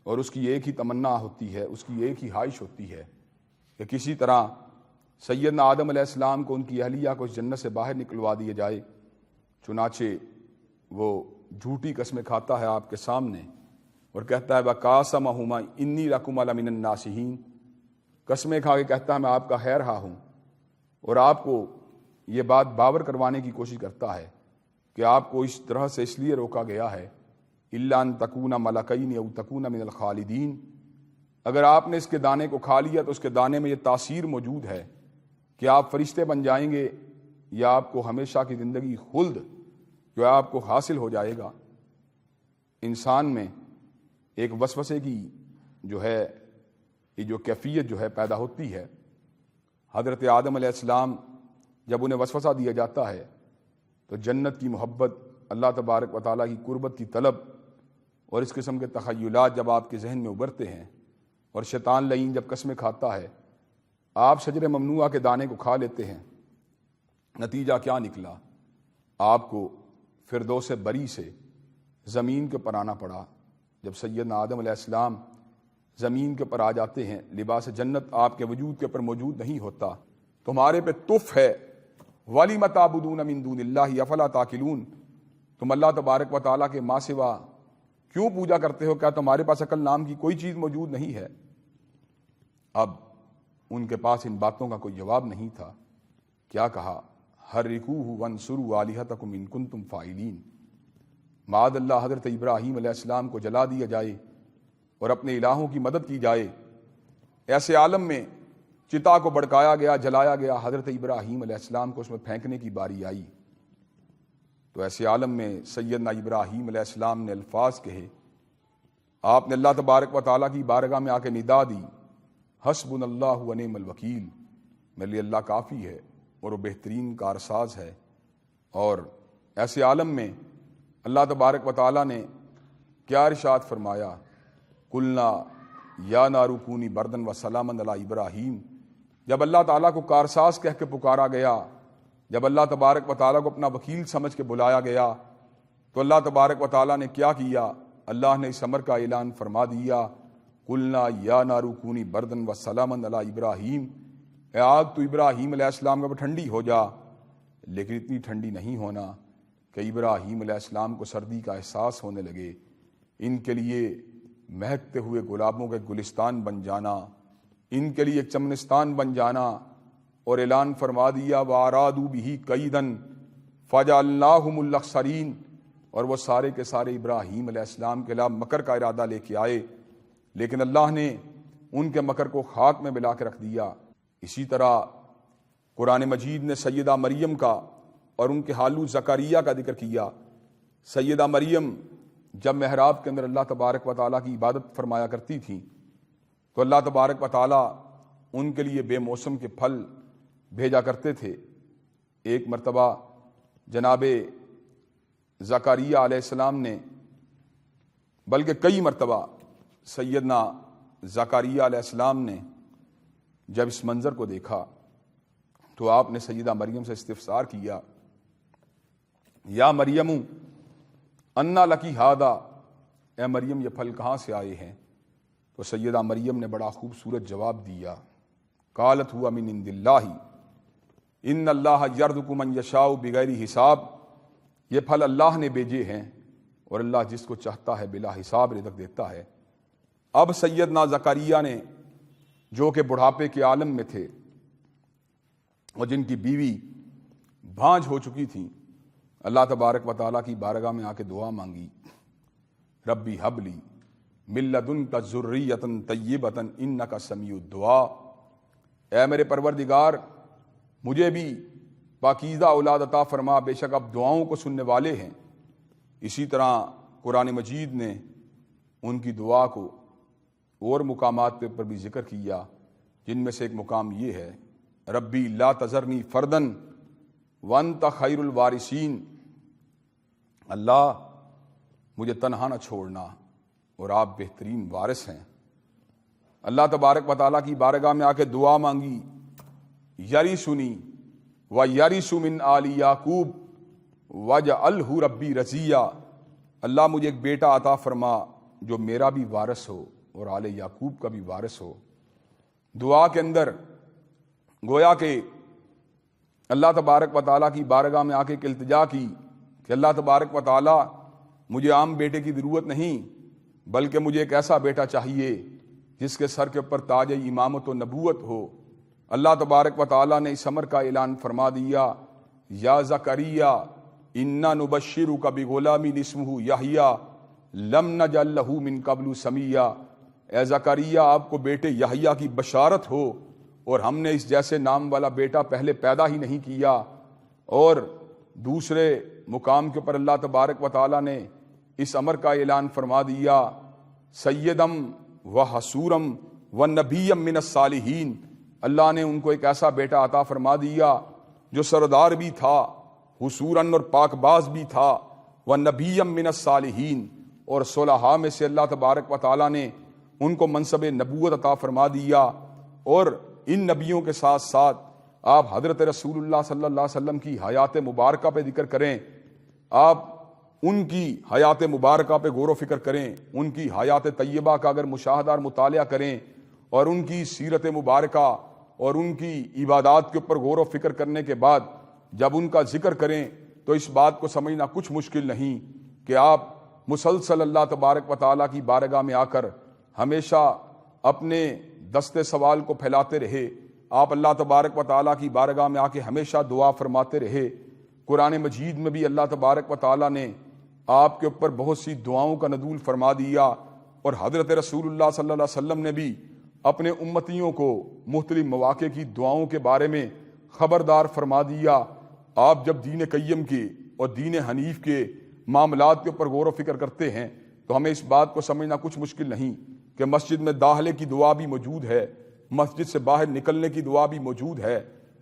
اور اس کی ایک ہی تمنا ہوتی ہے، اس کی ایک ہی خواہش ہوتی ہے کہ کسی طرح سیدنا آدم علیہ السلام کو، ان کی اہلیہ کو اس جنت سے باہر نکلوا دیا جائے۔ چنانچہ وہ جھوٹی قسمیں کھاتا ہے آپ کے سامنے اور کہتا ہے وَقَاسَمَهُمَا إِنِّي لَكُمَا لَمِنَ النَّاصِحِينَ، قسمیں کھا کے کہتا ہے میں آپ کا خیر رہا ہوں، اور آپ کو یہ بات باور کروانے کی کوشش کرتا ہے کہ آپ کو اس طرح سے اس لیے روکا گیا ہے إِلَّا أَن تَكُونَ مَلَكَيْنِ أَوْ تَكُونَ مِنَ الْخَالِدِينَ، اگر آپ نے اس کے دانے کو کھا لیا تو اس کے دانے میں یہ تاثیر موجود ہے کہ آپ فرشتے بن جائیں گے یا آپ کو ہمیشہ کی زندگی خلد جو آپ کو حاصل ہو جائے گا۔ انسان میں ایک وسوسے کی جو ہے یہ جو کیفیت جو ہے پیدا ہوتی ہے۔ حضرت آدم علیہ السلام جب انہیں وسوسہ دیا جاتا ہے تو جنت کی محبت، اللہ تبارک و تعالیٰ کی قربت کی طلب اور اس قسم کے تخیلات جب آپ کے ذہن میں ابھرتے ہیں، اور شیطان لعین جب قسمیں کھاتا ہے، آپ شجر ممنوعہ کے دانے کو کھا لیتے ہیں، نتیجہ کیا نکلا؟ آپ کو فردوس بری سے زمین کے پر آنا پڑا۔ جب سیدنا آدم علیہ السلام زمین کے پر آ جاتے ہیں، لباس جنت آپ کے وجود کے پر موجود نہیں ہوتا، تمہارے پہ تف ہے وَلِمَ تَعْبُدُونَ مِن دُونِ اللَّهِ أَفَلَا تَعْقِلُونَ، تم اللہ تبارک و تعالیٰ کے ماں سوا کیوں پوجا کرتے ہو؟ کیا تمہارے پاس عقل نام کی کوئی چیز موجود نہیں ہے؟ اب ان کے پاس ان باتوں کا کوئی جواب نہیں تھا۔ کیا کہا؟ حرکوہ وانصروا آلہتکم ان کنتم فاعلین، معاذ اللہ حضرت ابراہیم علیہ السلام کو جلا دیا جائے اور اپنے الہوں کی مدد کی جائے۔ ایسے عالم میں چتا کو بڑکایا گیا، جلایا گیا، حضرت ابراہیم علیہ السلام کو اس میں پھینکنے کی باری آئی تو ایسے عالم میں سیدنا ابراہیم علیہ السلام نے الفاظ کہے، آپ نے اللہ تبارک و تعالیٰ کی بارگاہ میں آ کے ندا دی، حسبنا اللہ و نعم الوکیل، میرے لیے اللہ کافی ہے اور وہ بہترین کارساز ہے۔ اور ایسے عالم میں اللہ تبارک و تعالیٰ نے کیا ارشاد فرمایا؟ قلنا یا نار کونی بردن و سلاما علی ابراہیم، جب اللہ تعالیٰ کو کارساز کہہ کے پکارا گیا، جب اللہ تبارک و تعالیٰ کو اپنا وکیل سمجھ کے بلایا گیا تو اللہ تبارک و تعالیٰ نے کیا کیا؟ اللہ نے اس امر کا اعلان فرما دیا، قلنا یا نار کونی بردن و سلاما علی ابراہیم، اے آگ تو ابراہیم علیہ السلام کا ٹھنڈی ہو جا، لیکن اتنی ٹھنڈی نہیں ہونا کہ ابراہیم علیہ السلام کو سردی کا احساس ہونے لگے، ان کے لیے مہکتے ہوئے گلابوں کے گلستان بن جانا، ان کے لیے ایک چمنستان بن جانا، اور اعلان فرما دیا وَأَرَادُوا بِهِ كَيْدًا فَجَعَلْنَاهُمُ الْأَخْسَرِينَ، اور وہ سارے کے سارے ابراہیم علیہ السلام کے خلاف مکر کا ارادہ لے کے آئے، لیکن اللہ نے ان کے مکر کو خاک میں ملا کے رکھ دیا۔ اسی طرح قرآن مجید نے سیدہ مریم کا اور ان کے حالو زکریا کا ذکر کیا۔ سیدہ مریم جب محراب کے اندر اللہ تبارک و تعالیٰ کی عبادت فرمایا کرتی تھیں تو اللہ تبارک و تعالیٰ ان کے لیے بے موسم کے پھل بھیجا کرتے تھے۔ ایک مرتبہ جناب زکریا علیہ السلام نے، بلکہ کئی مرتبہ سیدنا زکریا علیہ السلام نے جب اس منظر کو دیکھا تو آپ نے سیدہ مریم سے استفسار کیا، یا مریم انا لکی ہادا، اے مریم یہ پھل کہاں سے آئے ہیں؟ تو سیدہ مریم نے بڑا خوبصورت جواب دیا، قالت ہوا من عند اللہ ان اللہ یرزق من یشاء بغیر حساب، یہ پھل اللہ نے بھیجے ہیں اور اللہ جس کو چاہتا ہے بلا حساب رزق دیتا ہے۔ اب سیدنا زکریا نے جو کہ بڑھاپے کے عالم میں تھے اور جن کی بیوی بھانج ہو چکی تھی، اللہ تبارک و تعالیٰ کی بارگاہ میں آ کے دعا مانگی، ربی حب لی من لدنک ذریۃ طیبۃ انک سمیع الدعاء، اے میرے پروردگار مجھے بھی پاکیزہ اولاد عطا فرما، بے شک اب دعاؤں کو سننے والے ہیں۔ اسی طرح قرآن مجید نے ان کی دعا کو اور مقامات پر بھی ذکر کیا، جن میں سے ایک مقام یہ ہے، ربی لا تذرنی فردن وانت خیر الوارثین، اللہ مجھے تنہا نہ چھوڑنا اور آپ بہترین وارث ہیں۔ اللہ تبارک و تعالیٰ کی بارگاہ میں آ کے دعا مانگی، یرثنی و یرث من آل یعقوب واجعلہ ربی رضیہ، اللہ مجھے ایک بیٹا عطا فرما جو میرا بھی وارث ہو اور آل یعقوب کا بھی وارث ہو۔ دعا کے اندر گویا کہ اللہ تبارک و تعالیٰ کی بارگاہ میں آ کے التجا کی کہ اللہ تبارک و تعالیٰ مجھے عام بیٹے کی ضرورت نہیں، بلکہ مجھے ایک ایسا بیٹا چاہیے جس کے سر کے اوپر تاج امامت و نبوت ہو۔ اللہ تبارک و تعالیٰ نے اس امر کا اعلان فرما دیا، یا زکریا انا نبشرک بغلام اسمہ یحییٰ لم نجعل لہ من قبل سمیہ، اے زکریا آپ کو بیٹے یحییٰ کی بشارت ہو اور ہم نے اس جیسے نام والا بیٹا پہلے پیدا ہی نہیں کیا۔ اور دوسرے مقام کے اوپر اللہ تبارک و تعالیٰ نے اس امر کا اعلان فرما دیا، سیدم و حسورم و نبیم من الصالحین، اللہ نے ان کو ایک ایسا بیٹا عطا فرما دیا جو سردار بھی تھا، حسوراً اور پاک باز بھی تھا، و نبیم من الصالحین، اور صلحاء میں سے اللہ تبارک و تعالیٰ نے ان کو منصب نبوت عطا فرما دیا۔ اور ان نبیوں کے ساتھ ساتھ آپ حضرت رسول اللہ صلی اللہ علیہ وسلم کی حیات مبارکہ پہ ذکر کریں، آپ ان کی حیات مبارکہ پہ غور و فکر کریں، ان کی حیات طیبہ کا اگر مشاہدہ اور مطالعہ کریں اور ان کی سیرت مبارکہ اور ان کی عبادات کے اوپر غور و فکر کرنے کے بعد جب ان کا ذکر کریں تو اس بات کو سمجھنا کچھ مشکل نہیں کہ آپ مسلسل اللہ تبارک و تعالیٰ کی بارگاہ میں آ کر ہمیشہ اپنے دستے سوال کو پھیلاتے رہے، آپ اللہ تبارک و تعالیٰ کی بارگاہ میں آ کے ہمیشہ دعا فرماتے رہے۔ قرآن مجید میں بھی اللہ تبارک و تعالیٰ نے آپ کے اوپر بہت سی دعاؤں کا نزول فرما دیا، اور حضرت رسول اللہ صلی اللہ علیہ وسلم نے بھی اپنے امتیوں کو مختلف مواقع کی دعاؤں کے بارے میں خبردار فرما دیا۔ آپ جب دین قیم کے اور دین حنیف کے معاملات کے اوپر غور و فکر کرتے ہیں تو ہمیں اس بات کو سمجھنا کچھ مشکل نہیں کہ مسجد میں داخلے کی دعا بھی موجود ہے، مسجد سے باہر نکلنے کی دعا بھی موجود ہے،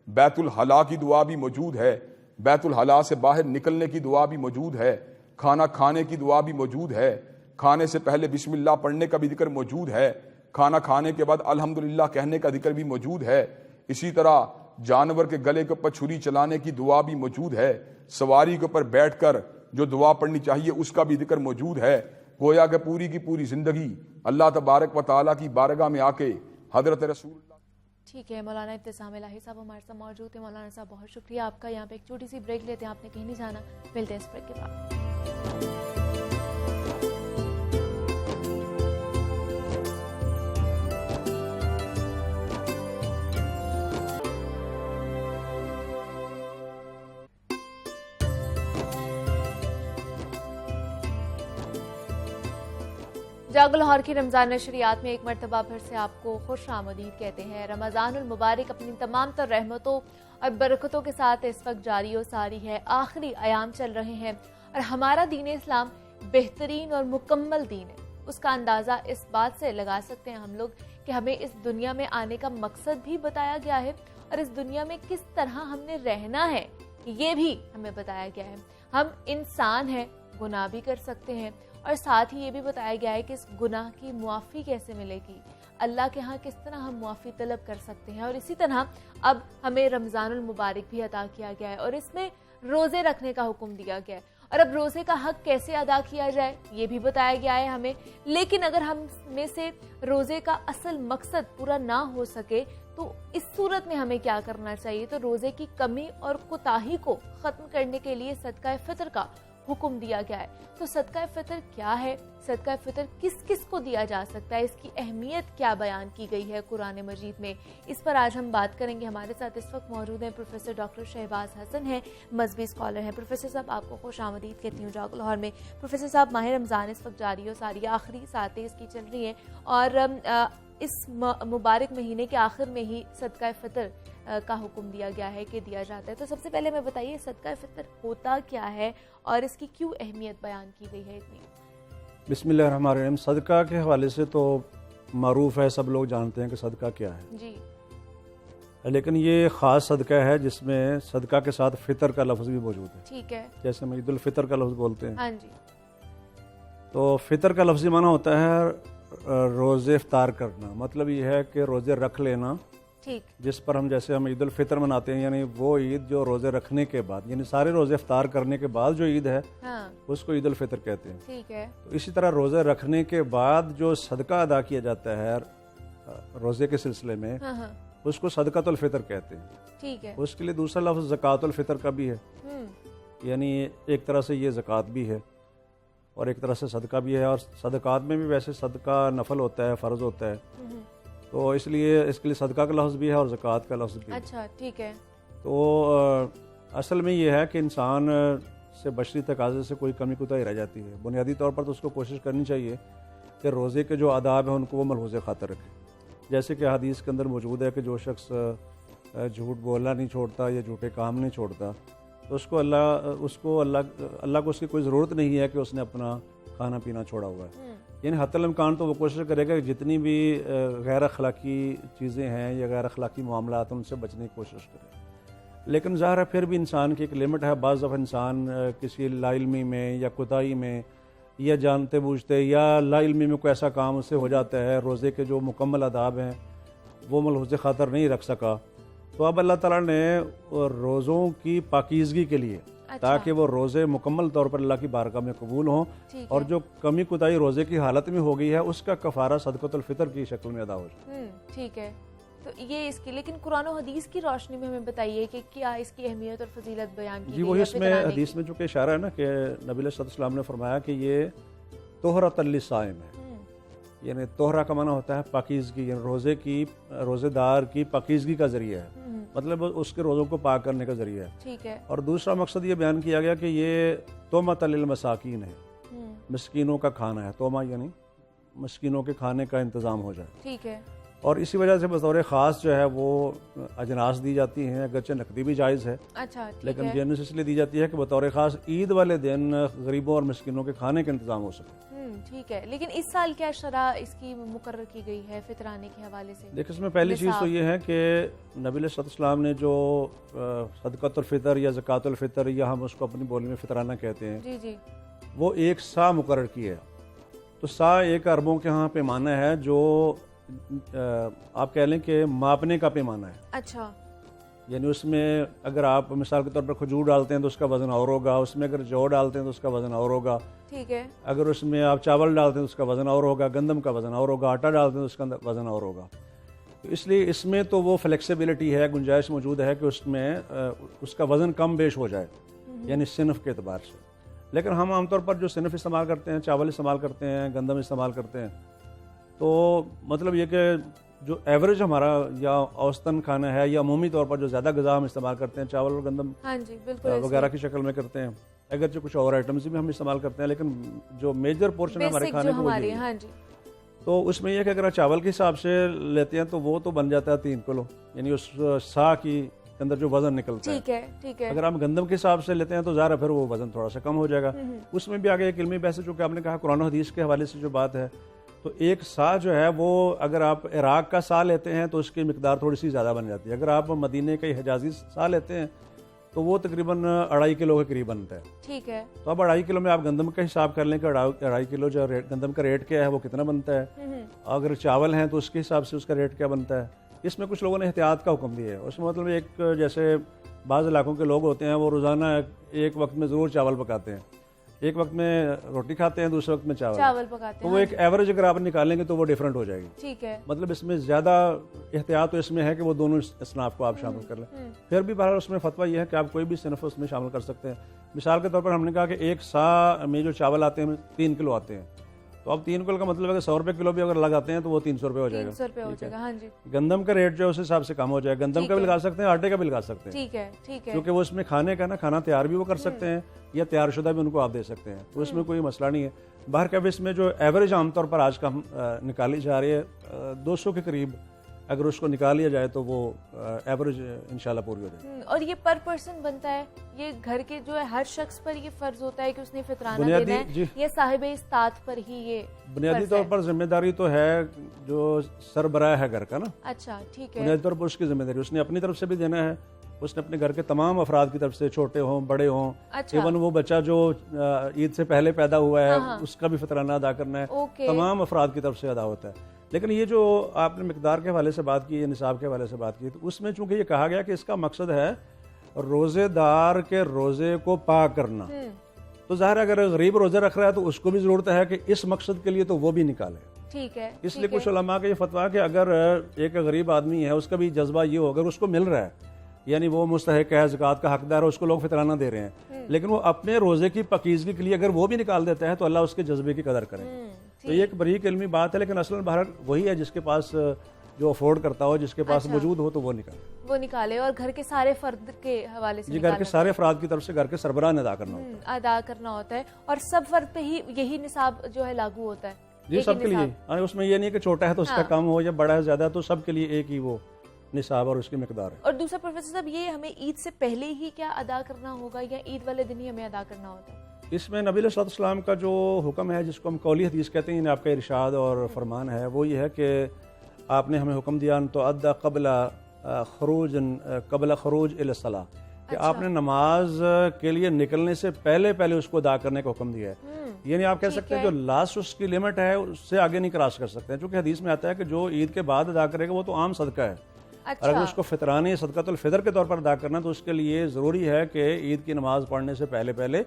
بیت الخلاء کی دعا بھی موجود ہے، بیت الخلاء سے باہر نکلنے کی دعا بھی موجود ہے، کھانا کھانے کی دعا بھی موجود ہے، کھانے سے پہلے بسم اللہ پڑھنے کا بھی ذکر موجود ہے، کھانا کھانے کے بعد الحمدللہ کہنے کا ذکر بھی موجود ہے، اسی طرح جانور کے گلے کے اوپر چھری چلانے کی دعا بھی موجود ہے، سواری کے اوپر بیٹھ کر جو دعا پڑھنی چاہیے اس کا بھی ذکر موجود ہے۔ گویا کہ پوری کی پوری زندگی اللہ تبارک و تعالیٰ کی بارگاہ میں آ کے حضرت رسول اللہ۔ ٹھیک ہے، مولانا ابتسام الہی صاحب ہمارے ساتھ موجود ہیں۔ مولانا صاحب بہت شکریہ آپ کا، یہاں پہ ایک چھوٹی سی بریک لیتے ہیں، آپ نے کہیں نہیں جانا، ملتے ہیں اس بریک کے بعد۔ جاگو لاہور کی رمضان نشریات میں ایک مرتبہ پھر سے آپ کو خوش آمدید کہتے ہیں۔ رمضان المبارک اپنی تمام تر رحمتوں اور برکتوں کے ساتھ اس وقت جاری و ساری ہے، آخری ایام چل رہے ہیں، اور ہمارا دین اسلام بہترین اور مکمل دین ہے۔ اس کا اندازہ اس بات سے لگا سکتے ہیں ہم لوگ کہ ہمیں اس دنیا میں آنے کا مقصد بھی بتایا گیا ہے، اور اس دنیا میں کس طرح ہم نے رہنا ہے یہ بھی ہمیں بتایا گیا ہے۔ ہم انسان ہیں، گناہ بھی کر سکتے ہیں، اور ساتھ ہی یہ بھی بتایا گیا ہے کہ اس گناہ کی معافی کیسے ملے گی، اللہ کے ہاں کس طرح ہم معافی طلب کر سکتے ہیں۔ اور اسی طرح اب ہمیں رمضان المبارک بھی عطا کیا گیا ہے، اور اس میں روزے رکھنے کا حکم دیا گیا ہے، اور اب روزے کا حق کیسے ادا کیا جائے یہ بھی بتایا گیا ہے ہمیں۔ لیکن اگر ہم میں سے روزے کا اصل مقصد پورا نہ ہو سکے تو اس صورت میں ہمیں کیا کرنا چاہیے، تو روزے کی کمی اور کوتاہی کو ختم کرنے کے لیے صدقہ فطر کا حکم دیا گیا ہے۔ تو صدقہ فطر کیا ہے، صدقہ فطر کس کس کو دیا جا سکتا ہے، اس کی اہمیت کیا بیان کی گئی ہے قرآن مجید میں، اس پر آج ہم بات کریں گے۔ ہمارے ساتھ اس وقت موجود ہیں پروفیسر ڈاکٹر شہباز حسن ہیں، مذہبی اسکالر ہیں۔ پروفیسر صاحب آپ کو خوش آمدید کہتی ہوں جاگو لاہور میں۔ پروفیسر صاحب، ماہ رمضان اس وقت جاری و ساری آخری ساتیں اس کی چل رہی ہیں، اور اس مبارک مہینے کے آخر میں ہی صدقہ فطر کا حکم دیا گیا ہے کہ دیا جاتا ہے۔ تو سب سے پہلے میں بتائیے صدقہ فطر ہوتا کیا ہے اور اس کی کیوں اہمیت بیان کی گئی ہے اتنی؟ بسم اللہ الرحمن الرحیم۔ صدقہ کے حوالے سے تو معروف ہے، سب لوگ جانتے ہیں کہ صدقہ کیا ہے جی، لیکن یہ خاص صدقہ ہے جس میں صدقہ کے ساتھ فطر کا لفظ بھی موجود ہے۔ ٹھیک ہے، جیسے ہم عید الفطر کا لفظ بولتے ہیں، ہاں جی، تو فطر کا لفظی معنی ہوتا ہے روزے افطار کرنا، مطلب یہ ہے کہ روزے رکھ لینا، ٹھیک، جس پر ہم عید الفطر مناتے ہیں، یعنی وہ عید جو روزے رکھنے کے بعد، یعنی سارے روزے افطار کرنے کے بعد جو عید ہے ہاں، اس کو عید الفطر کہتے ہیں۔ ٹھیک ہے، تو اسی طرح روزے رکھنے کے بعد جو صدقہ ادا کیا جاتا ہے روزے کے سلسلے میں، ہاں ہاں، اس کو صدقۃ الفطر کہتے ہیں۔ ٹھیک ہے، اس کے لیے دوسرا لفظ زکوٰۃ الفطر کا بھی ہے، یعنی ایک طرح سے یہ زکوٰۃ بھی ہے، اور ایک طرح سے صدقہ بھی ہے، اور صدقات میں بھی ویسے صدقہ نفل ہوتا ہے، فرض ہوتا ہے، تو اس لیے اس کے لیے صدقہ کا لفظ بھی ہے اور زکوٰۃ کا لفظ بھی ہے۔ اچھا ٹھیک ہے۔ تو اصل میں یہ ہے کہ انسان سے بشری تقاضے سے کوئی کمی کوتاہی رہ جاتی ہے، بنیادی طور پر تو اس کو کوشش کرنی چاہیے کہ روزے کے جو آداب ہیں ان کو وہ ملحوظ خاطر رکھے، جیسے کہ حدیث کے اندر موجود ہے کہ جو شخص جھوٹ بولنا نہیں چھوڑتا یا جھوٹے کام نہیں چھوڑتا تو اس کو اللہ کو اس کی کوئی ضرورت نہیں ہے کہ اس نے اپنا کھانا پینا چھوڑا ہوا ہے، یعنی حتی الامکان تو وہ کوشش کرے گا کہ جتنی بھی غیر اخلاقی چیزیں ہیں یا غیر اخلاقی معاملات ہیں ان سے بچنے کی کوشش کرے، لیکن ظاہر ہے پھر بھی انسان کی ایک لمٹ ہے، بعض دفعہ انسان کسی لا علمی میں یا کوتاہی میں یا جانتے بوجھتے یا لا علمی میں کوئی ایسا کام اس سے ہو جاتا ہے، روزے کے جو مکمل آداب ہیں وہ ملحوظ خاطر نہیں رکھ سکا، تو اب اللہ تعالیٰ نے روزوں کی پاکیزگی کے لیے تاکہ وہ روزے مکمل طور پر اللہ کی بارگاہ میں قبول ہوں، اور جو کمی کوتاہی روزے کی حالت میں ہو گئی ہے اس کا کفارہ صدقۃ الفطر کی شکل میں ادا ہو جائے۔ ٹھیک ہے، تو یہ اس کی، لیکن قرآن و حدیث کی روشنی میں ہمیں بتائیے کہ کیا اس کی اہمیت اور فضیلت بیان کی جی وہی اس میں حدیث میں چونکہ اشارہ ہے نا کہ نبی علیہ السلام نے فرمایا کہ یہ طہرۃ للصائم ہے، یعنی طہرہ کا معنی ہوتا ہے پاکیزگی، یعنی روزے دار کی پاکیزگی کا ذریعہ ہے، مطلب اس کے روزوں کو پاک کرنے کا ذریعہ ہے۔ ٹھیک ہے، اور دوسرا مقصد یہ بیان کیا گیا کہ یہ تومۃ للمساکین ہے، مسکینوں کا کھانا ہے، تومہ یعنی مسکینوں کے کھانے کا انتظام ہو جائے۔ ٹھیک ہے، اور اسی وجہ سے بطور خاص جو ہے وہ اجناس دی جاتی ہیں، اگرچہ نقدی بھی جائز ہے، اچھا لیکن جینس اس لیے دی جاتی ہے کہ بطور خاص عید والے دن غریبوں اور مسکینوں کے کھانے کا انتظام ہو سکے۔ ٹھیک ہے، لیکن اس سال کیا شرح اس کی مقرر کی گئی ہے فطرانے کے حوالے سے؟ دیکھ اس میں پہلی چیز تو یہ ہے کہ نبی علیہ السلام نے جو صدقۃ الفطر یا زکوٰۃ الفطر یا ہم اس کو اپنی بولی میں فطرانہ کہتے ہیں، جی وہ ایک سا مقرر کی ہے، تو سا ایک اربوں کے ہاں پیمانہ ہے جو آپ کہہ لیں کہ ماپنے کا پیمانہ ہے۔ اچھا، یعنی اس میں اگر آپ مثال کے طور پر کھجور ڈالتے ہیں تو اس کا وزن اور ہوگا، اس میں اگر جو ڈالتے ہیں تو اس کا وزن اور ہوگا، ٹھیک ہے، اگر اس میں آپ چاول ڈالتے ہیں تو اس کا وزن اور ہوگا، گندم کا وزن اور ہوگا، آٹا ڈالتے ہیں تو اس کا وزن اور ہوگا، تو اس لیے اس میں تو وہ فلیکسیبلٹی ہے، گنجائش موجود ہے کہ اس میں اس کا وزن کم بیش ہو جائے، یعنی صنف کے اعتبار سے، لیکن ہم عام طور پر جو صنف استعمال کرتے ہیں، چاول استعمال کرتے ہیں، گندم استعمال کرتے ہیں، تو مطلب یہ کہ جو ایوریج ہمارا یا اوسطاً کھانا ہے یا عمومی طور پر جو زیادہ غذا ہم استعمال کرتے ہیں چاول اور گندم وغیرہ کی شکل میں کرتے ہیں، اگرچہ کچھ اور آئٹمز بھی ہم استعمال کرتے ہیں، لیکن جو میجر پورشن ہمارے کھانے کو وہی ہے، تو اس میں یہ کہ اگر چاول کے حساب سے لیتے ہیں تو وہ تو بن جاتا ہے 3 کلو، یعنی اس سا کی اندر جو وزن نکلتا ہے، ٹھیک ہے، اگر ہم گندم کے حساب سے لیتے ہیں تو ظاہر ہے پھر وہ وزن تھوڑا سا کم ہو جائے گا۔ اس میں بھی آگے ایک علمی بحث ہے، چونکہ آپ نے کہا قرآن و حدیث کے حوالے سے جو بات ہے، تو ایک سا جو ہے وہ اگر آپ عراق کا سا لیتے ہیں تو اس کی مقدار تھوڑی سی زیادہ بن جاتی ہے، اگر آپ مدینے کا حجازی سا لیتے ہیں تو وہ تقریباً 2.5 کلو کے قریب بنتا ہے۔ ٹھیک ہے، تو اب 2.5 کلو میں آپ گندم کا حساب کر لیں کہ 2.5 کلو جو گندم کا ریٹ کیا ہے وہ کتنا بنتا ہے، اگر چاول ہیں تو اس کے حساب سے اس کا ریٹ کیا بنتا ہے۔ اس میں کچھ لوگوں نے احتیاط کا حکم دیا ہے، اس میں مطلب ایک جیسے بعض علاقوں کے لوگ ہوتے ہیں وہ روزانہ ایک وقت میں ضرور چاول پکاتے ہیں، ایک وقت میں روٹی کھاتے ہیں، دوسرے وقت میں چاول پکاتے ہیں، تو وہ ایک ایوریج اگر آپ نکالیں گے تو وہ ڈیفرنٹ ہو جائے گی۔ ٹھیک ہے، مطلب اس میں زیادہ احتیاط تو اس میں ہے کہ وہ دونوں اصناف کو آپ شامل کر لیں، پھر بھی بہرحال اس میں فتویٰ یہ ہے کہ آپ کوئی بھی صنف اس میں شامل کر سکتے ہیں۔ مثال کے طور پر ہم نے کہا کہ ایک سا میں جو چاول آتے ہیں 3 کلو آتے ہیں، تو اب 3 کلو کا مطلب اگر 100 روپے کلو بھی اگر لگاتے ہیں تو وہ 300 روپے ہو جائے گا۔ گندم کا ریٹ جو ہے اس حساب سے کم ہو جائے گا، گندم کا بھی لگا سکتے ہیں، آٹے کا بھی لگا سکتے ہیں، کیونکہ وہ اس میں کھانے کا نا کھانا تیار بھی وہ کر سکتے ہیں یا تیار شدہ بھی ان کو آپ دے سکتے ہیں، تو اس میں کوئی مسئلہ نہیں ہے۔ باہر کا بھی اس میں جو ایوریج عام طور پر آج کا نکالی جا رہی ہے 200 کے قریب، اگر اس کو نکال لیا جائے تو وہ ایوریج انشاءاللہ پوری ہو جائے گی۔ اور یہ پر پرسن بنتا ہے، یہ گھر کے جو ہے ہر شخص پر یہ فرض ہوتا ہے کہ اس نے فطرانہ دینا ہے، یہ صاحب استطاعت پر ہی یہ بنیادی طور پر ذمہ داری تو ہے جو سربراہ ہے گھر کا نا، اچھا ٹھیک ہے، بنیادی طور پر اس کی ذمہ داری اس نے اپنی طرف سے بھی دینا ہے، اس نے اپنے گھر کے تمام افراد کی طرف سے، چھوٹے ہوں بڑے ہوں، ایون وہ بچہ جو عید سے پہلے پیدا ہوا ہے اس کا بھی فطرانہ ادا کرنا ہے، تمام افراد کی طرف سے ادا ہوتا ہے۔ لیکن یہ جو آپ نے مقدار کے حوالے سے بات کی، نصاب کے حوالے سے بات کی، تو اس میں چونکہ یہ کہا گیا کہ اس کا مقصد ہے روزے دار کے روزے کو پاک کرنا، تو ظاہر اگر غریب روزہ رکھ رہا ہے تو اس کو بھی ضرورت ہے کہ اس مقصد کے لیے تو وہ بھی نکالے۔ ٹھیک ہے، اس لیے کچھ علماء کا یہ فتویٰ کہ اگر ایک غریب آدمی ہے اس کا بھی جذبہ یہ ہو، اگر اس کو مل رہا ہے یعنی وہ مستحق ہے، زکوٰۃ کا حقدار ہے، اس کو لوگ فطرانہ دے رہے ہیں، لیکن وہ اپنے روزے کی پاکیزگی کے لیے اگر وہ بھی نکال دیتا ہے تو اللہ اس کے جذبے کی قدر کرے. تو یہ ایک بریک علمی بات ہے، لیکن اصلاً باہر وہی ہے جس کے پاس جو افورڈ کرتا ہو، جس کے پاس موجود ہو تو وہ نکالے. اور گھر کے سارے فرد کے حوالے سے جی گھر کے سارے افراد کی طرف سے گھر کے سربراہ نے ادا کرنا ہوتا ہے. اور سب فرد پہ ہی یہی نصاب جو ہے لاگو ہوتا ہے جی سب کے لیے. اس میں یہ نہیں کہ چھوٹا ہے تو اس کا کم ہو یا بڑا ہے زیادہ، تو سب کے لیے ایک ہی وہ نصاب اور اس کی مقدار ہے. اور دوسرا پروفیسر صاحب، یہ ہمیں عید سے پہلے ہی کیا ادا کرنا ہوگا یا عید والے دن ہی ہمیں ادا کرنا ہوتا ہے؟ اس میں نبی علیہ السلام کا جو حکم ہے، جس کو ہم قولی حدیث کہتے ہیں، آپ کا ارشاد اور فرمان ہے، وہ یہ ہے کہ آپ نے ہمیں حکم دیا ان تو ادا قبل خروج الی الصلاۃ، کہ آپ نے نماز کے لیے نکلنے سے پہلے اس کو ادا کرنے کا حکم دیا ہے. یعنی آپ کہہ سکتے ہیں جو لاسٹ اس کی لمٹ ہے اس سے آگے نہیں کراس کر سکتے ہیں، چونکہ حدیث میں آتا ہے کہ جو عید کے بعد ادا کرے گا وہ تو عام صدقہ ہے. اور اگر اس کو فطرانے صدقۃ الفطر کے طور پر ادا کرنا تو اس کے لیے ضروری ہے کہ عید کی نماز پڑھنے سے پہلے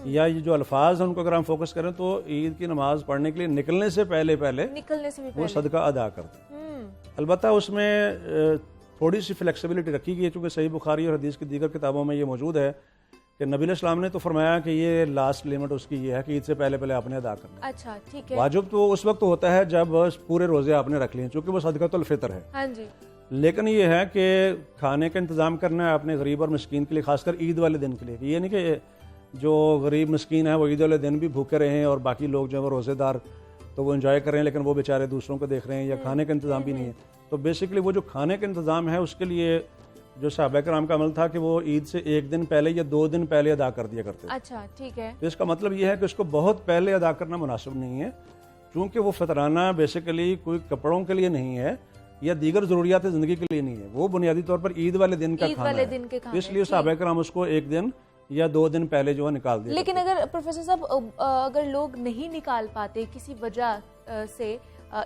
یا یہ جو الفاظ ہیں ان کو اگر ہم فوکس کریں تو عید کی نماز پڑھنے کے لیے نکلنے سے پہلے وہ صدقہ ادا کرتے ہیں. البتہ اس میں تھوڑی سی فلیکسیبلٹی رکھی گئی ہے، چونکہ صحیح بخاری اور حدیث کی دیگر کتابوں میں یہ موجود ہے کہ نبی علیہ السلام نے تو فرمایا کہ یہ لاسٹ لمٹ اس کی یہ ہے کہ عید سے پہلے آپ نے ادا کرنا. اچھا ٹھیک ہے. واجب تو اس وقت ہوتا ہے جب پورے روزے آپ نے رکھ لیے، چونکہ وہ صدقۃ الفطر ہے. ہاں جی. لیکن یہ ہے کہ کھانے کا انتظام کرنا ہے اپنے غریب اور مسکین کے لیے، خاص کر عید والے دن کے لیے. یہ نہیں کہ جو غریب مسکین ہے وہ عید والے دن بھی بھوکے رہیں اور باقی لوگ جو ہیں وہ روزے دار تو وہ انجوائے کر رہے ہیں، لیکن وہ بیچارے دوسروں کو دیکھ رہے ہیں یا کھانے کا انتظام بھی نہیں ہے. تو بیسیکلی وہ جو کھانے کا انتظام ہے اس کے لیے جو صحابہ کرام کا عمل تھا کہ وہ عید سے 1 دن پہلے یا 2 دن پہلے ادا کر دیا کرتے. اچھا ٹھیک ہے. تو اس کا مطلب یہ ہے کہ اس کو بہت پہلے ادا کرنا مناسب نہیں ہے، چونکہ وہ فطرانہ بیسیکلی کوئی کپڑوں کے لیے نہیں ہے یا دیگر ضروریات زندگی کے لیے نہیں ہے، وہ بنیادی طور پر عید والے دن کا کھانا ہے. اس لیے صحابہ کرام اس کو 1 دن یا 2 دن پہلے جو ہے نکال دیا. لیکن اگر پروفیسر صاحب اگر لوگ نہیں نکال پاتے کسی وجہ سے